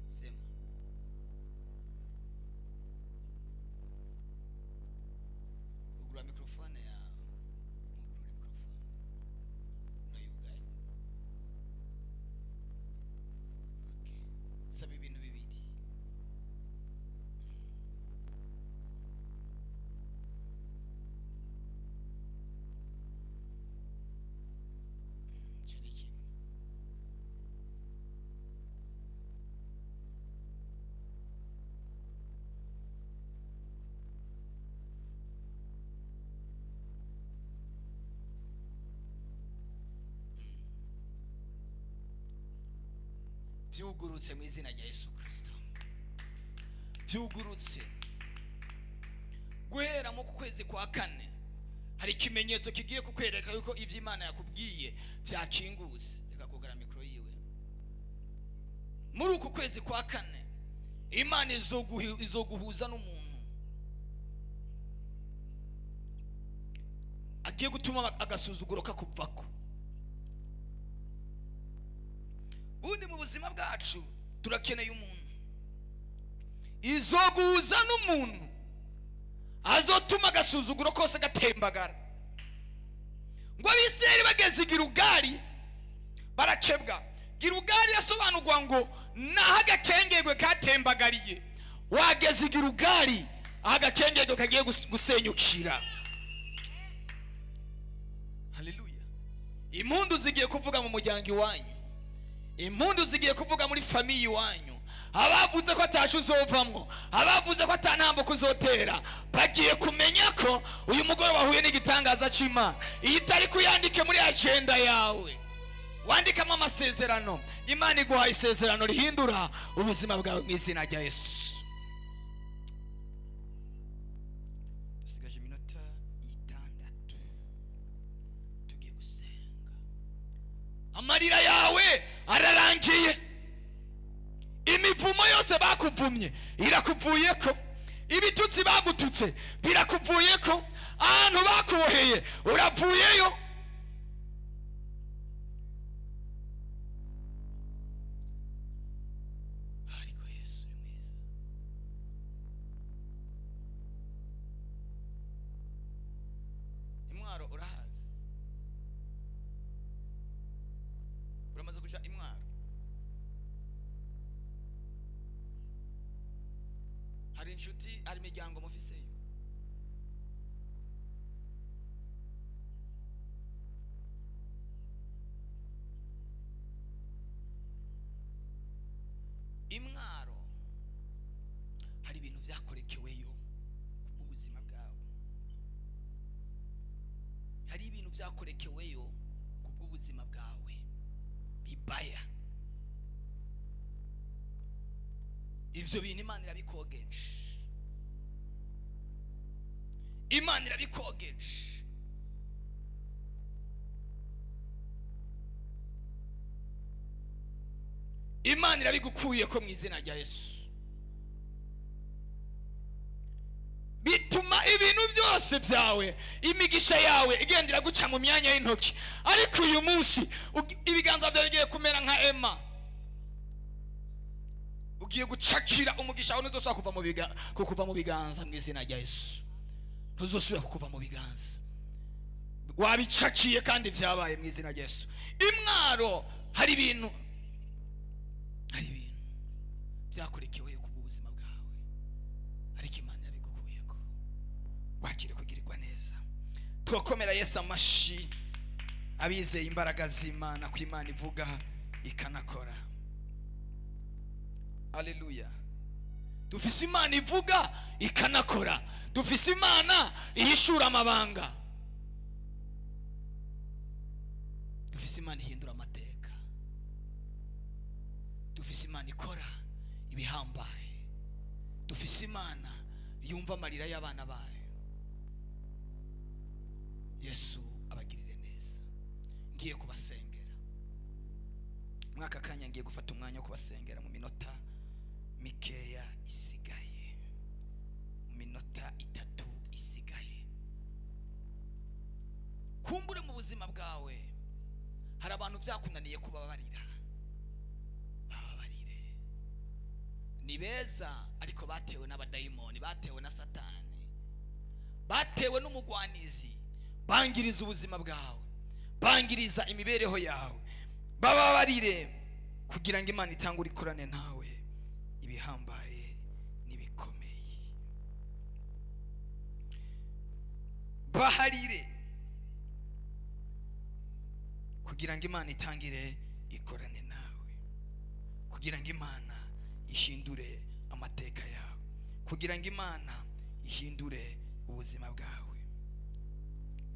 Sema. Ugurura mikrofone ya saba ibintu bibiri. byugurutse mu izina rya Yesu Kristo. Byugurutse guhera mu kwezi kwa kane hari ikimenyetso kigiye kukwereka yuko ivyo Imana yakubwiye byakinguse. Reka kugara mikro yiwe. Muri uku kwezi kwa kane Imana izoguhuza n'umuntu agiye gutuma agasuzuguro kakuvako. Undi mu buzima bwacu turakeneye umuntu izoguhuza n'umuntu azotuma agasuzuguro kose gatembagara. Ngo Abisirayeli bageze Gilugali baracebwa. Gilugali yasobanurwa ngo naho agakengegwe katembagariye. Wageze Gilugali aho agakengegwe kagiye gusenyukira. Haleluya. Impundu zigiye kuvuga mu muryango iwanyu, impundu zigiye kuvuga muri famiye iwanyu. Abavuze ko atashe uzovamwo, abavuze ko atanambo kuzotera, bagiye kumenya ko uyu mugore wahuye n'igitangaza c'Imana. Iyi tariki uyandike muri agenda yawe, wandikamo amasezerano. Imana iguhaye isezerano rihindura ubuzima bwawe mu izina rya Yesu. Dusigaje iminota 6 tugiye gusenga. Amarira yawe ararangiye. Imivumo yose bakuvumye irakuvuyeko. Ibitutsi bagututse birakuvuyeko. Ahantu bakuboheye uravuyeyo. Ariko Yesu ni mwiza. Imwaro urahazi? Uramaze kuja Imwaro? Hari inshuti, hari imiryango mufiseyo? Imwaro hari ibintu byakorekeweyo kubw'ubuzima bwawe. Hari ibintu byakorekeweyo kubw'ubuzima bwawe bibaya. Ivyo bintu Imana irabikogeje. Imana irabikogeje. Imana irabigukuye ko mu izina rya Yesu. Bituma ibintu byose byawe, imigisha yawe igendera guca mu myanya y'intoki. Ariko uyu munsi ibiganza byawe bigiye kumera nka Ema. Ugiye gucakira umugisha wawe ntuzosubira kuva mu biganza mu izina rya Yesu. Ntuzosubira kuva mu biganza. Wabicakiye kandi byabaye mu izina rya Yesu. Imwaro hari ibintu byakorekewe ku buzima bwawe. Ariko Imana yabigukuyeko. Wakire kugirirwa neza. Twakomera Yesu amashi abizeye imbaraga z'Imana ku Imana ivuga ikanakora. Haleluya. Dufise Imana ivuga ikanakora. Dufise Imana ihishura amabanga. Dufise Imana ihindura amateka. Dufise Imana ikora ibihambaye. Dufise Imana yumva amarira y'abana bayo. Yesu abagirire neza. Ngiye kubasengera. Mwaka kanya ngiye gufata umwanya wo kubasengera mu minota mikeya isigaye. Mu minota 3 isigaye. Kumbure mu buzima bwawe hari abantu byakunaniye kubabarira. Babarire. Ni beza ariko batewe n'abadayimoni, batewe na Satani, batewe n'umugwanizi, bangiriza ubuzima bwawe, bangiriza imibereho yawe. Bababarire kugira ngo Imana itangure ikorane nawe ibihambaye nibikomeye. Baharire kugira ngo Imana itangire ikorane nawe, kugira ngo Imana ihindure amateka yawe, kugira ngo Imana ihindure ubuzima bwawe.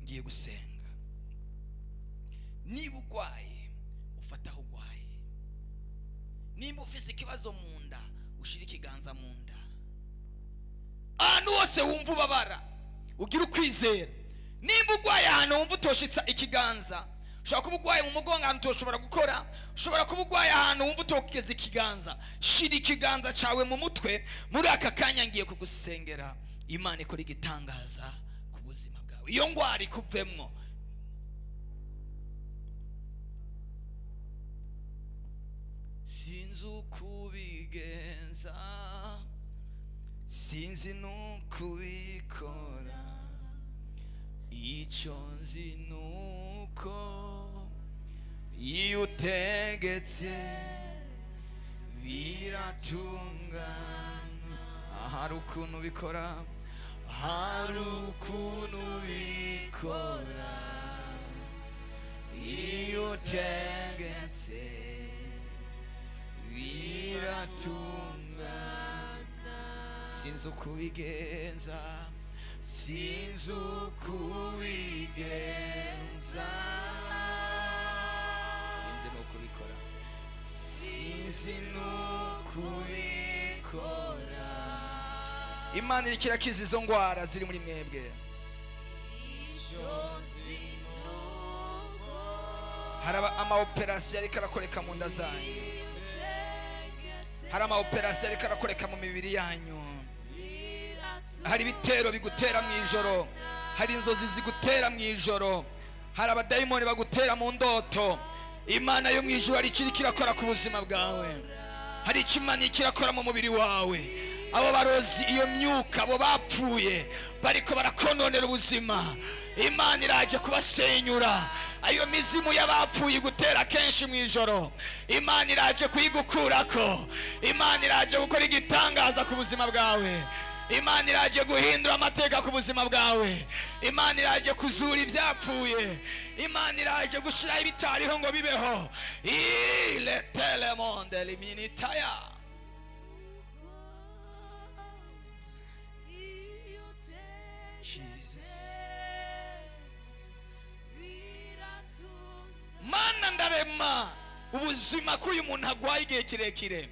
Ngiye gusenga. Niba ugwaye ufata aho ugwaye. nimba ufise ikibazo mu nda ushira ikiganza mu nda. Ahantu hose wumva ubabara ugira ukwizera. Nimba ugwaye ahantu wumva utoshitsa ikiganza, ushobora kuba ugwaye mu mugongo ahantu utoshobora gukora, ushobora kuba ugwaye ahantu wumva utokigeza ikiganza, shira ikiganza cawe mu mutwe. Muri aka kanya ngiye kugusengera Imana ikora igitangaza ku buzima bwawe, iyo ngwara ikuvemwo. Sinzi ukubigenza, sinzi nukubikora, icyo nzi nuko iyo utegetse biratungana. Hari ukuntu bikora, hari ukuntu bikora, iyo utegetse biratungana. Sinzi ukubigenza, sinzi ukubigenza, sinzi nukubikora, sinzi nukubikora. Imana iriko irakiza izo ngwara ziri muri mwebwe. Hari ama operasiyo ariko arakoreka mu nda zanyu, hari ama operasiyo ariko arakoreka mu mibiri yanyu. Hari ibitero bigutera mu ijoro, hari inzozi zigutera mu ijoro, hari abadayimoni bagutera mu ndoto. Imana yo mu ijoro hari ikiri kirakora ku buzima bwawe, hari ikimani kirakora mu mubiri wawe. Abo barozi, iyo myuka, abo bapfuye bariko barakononera ubuzima, Imana iraje kubasenyura. Ayo mizimu y'abapfuye gutera kenshi mu ijoro, Imana iraje kuyigukurako. Imana iraje gukora igitangaza ku buzima bwawe. Imana iraje guhindura amateka ku buzima bwawe. Imana iraje kuzura ibyapfuye. Imana iraje gushiraho ibitariho ngo bibeho. Ile telemonde liminitaya. Mana ndarema ubuzima ko uyu muntu agwaye igihe kirekire,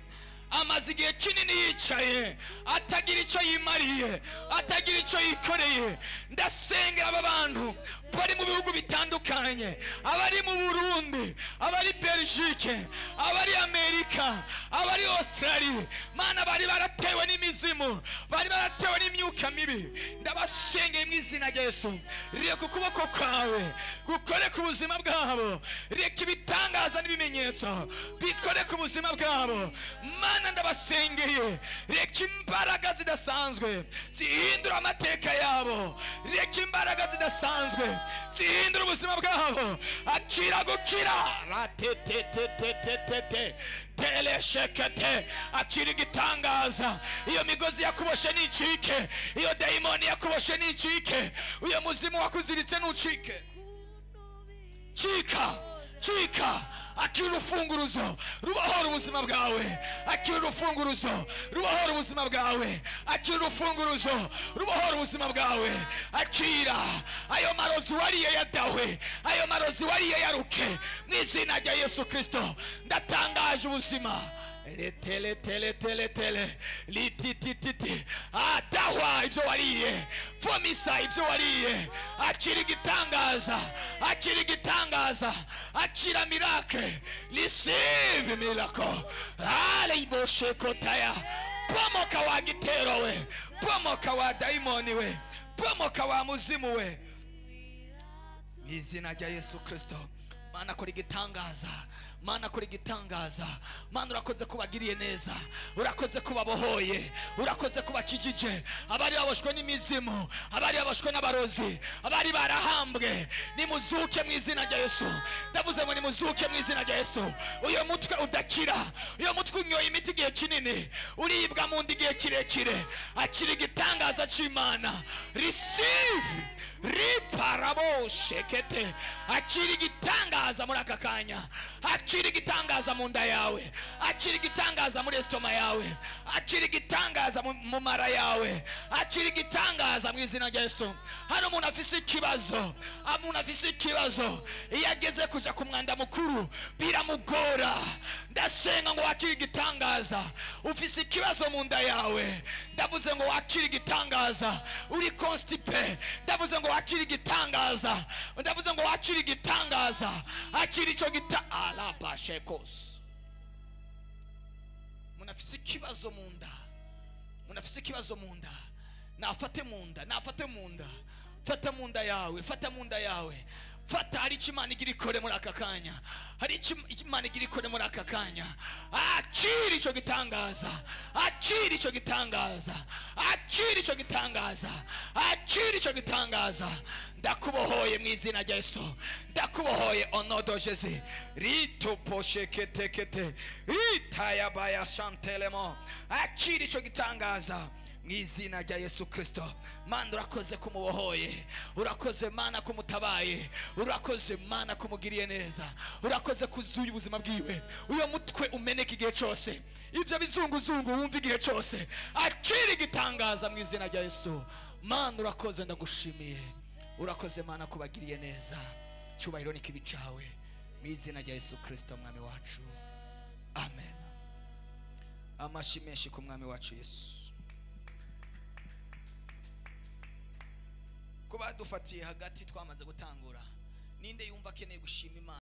amaze igihe kinini yicaye atagira icyo yimariye, atagira icyo yikoreye. Ndasengera aba bantu bari mu bihugu bitandukanye, abari mu Burundi, abari Belgique, abari Amerika, abari Australia. Mana bari baratewe n'imizimu, bari baratewe n'imyuka mibi, ndabasengeye mu izina rya Yesu. Reka ukuboko kwawe gukore ku buzima bwabo, reka ibitangaza n'ibimenyetso bikore ku buzima bwabo. Mana ndabasengeye, reka imbaraga zidasanzwe zihindura amateka yabo, reka imbaraga zidasanzwe zihindura ubuzima bwabo. Akira gukira, ratetetetetetete teleshekete, akira igitangaza. Iyo migozi yakuboshe nicike, iyo dayimoni yakuboshe nicike, uyo muzimu wakuziritse nucike. Cika, cika. Akira urufunguruzo rubohora ubuzima bwawe, akira urufunguruzo rubohora ubuzima bwawe, akira urufunguruzo rubohora ubuzima bwawe. Akira ayo marozi wariye yadawe, ayo marozi wariye yaruke mu izina rya Yesu Kristo. Ndatangaje ubuzima. Tele tele tele tele lititititi adahwa ibyo wariye, fomisa ibyo wariye. Akira igitangaza, akira igitangaza, akira miracle, receive miracle. Aliboshe kotaya, pomoka wa gitero we, pomoka wa daimoni we, pomoka wa muzimu we, mu izina rya Yesu Kristo. Mana kora igitangaza, Mana kora igitangaza. Mana urakoze kubagiriye neza, urakoze kubabohoye, urakoze kubakijije. Abari baboshwe n'imizimu, abari baboshwe n'abarozi, abari barahambwe, nimuzuke mu izina rya Yesu. Ndavuze ngo nimuzuke mu izina rya Yesu. Uyo mutwe udakira, uyo mutwe unyoye imiti igihe kinini, uribwa mu ndi igihe kirekire, akira igitangaza c'Imana. Receive riparabo shekete, akira igitangaza muri aka kanya. akira igitangaza mu nda yawe, akira igitangaza muri estoma yawe, akira igitangaza mu mara yawe, akira igitangaza mu izina rya Yesu. Hano umuntu afise ikibazo, umuntu afise ikibazo, iyo ageze kuja ku mwanda mukuru biramugora. Ndasenga ngo wakira igitangaza. Ufise ikibazo mu nda yawe, ndavuze ngo wakira igitangaza. Uri constipe, ndavuze ngo wakira igitangaza. Ndavuze ngo wakira igitangaza. Akira ico ala shekos. Munafise ikibazo mu nda, munafise ikibazo mu nda, nafate mu nda, nafate mu nda. Fata mu nda yawe, fata mu nda yawe. Fata, hari Imana igira ikore muri aka kanya, hari Imana igira ikore muri aka kanya. Akira ico gitangaza, akira ico gitangaza, akira ico gitangaza, akira ico gitangaza. Ndakubohoye mu izina rya Yesu, ndakubohoye onodo Jésus. Rito poshekete kete, ritaya baya chantelemo. Akira ico gitangaza mu izina rya Yesu Kristo. Mana urakoze kumubohoye, urakoze Mana kumutabaye, urakoze Mana kumugiriye neza, urakoze kuzuye ubuzima bwiwe. Uyo mutwe umeneka igihe cyose, ibyo bizunguzungu wumva igihe cyose. Akira igitangaza mu izina rya Yesu. Mana urakoze, ndagushimiye, urakoze Mana kubagiriye neza. Cyubahiro nikibi cyawe mu izina rya Yesu Kristo mwami wacu, amen. Amashimeshi ku mwami wacu Yesu. Kuba dufatiye hagati twamaze gutangura, ninde yumva akeneye gushima Imana?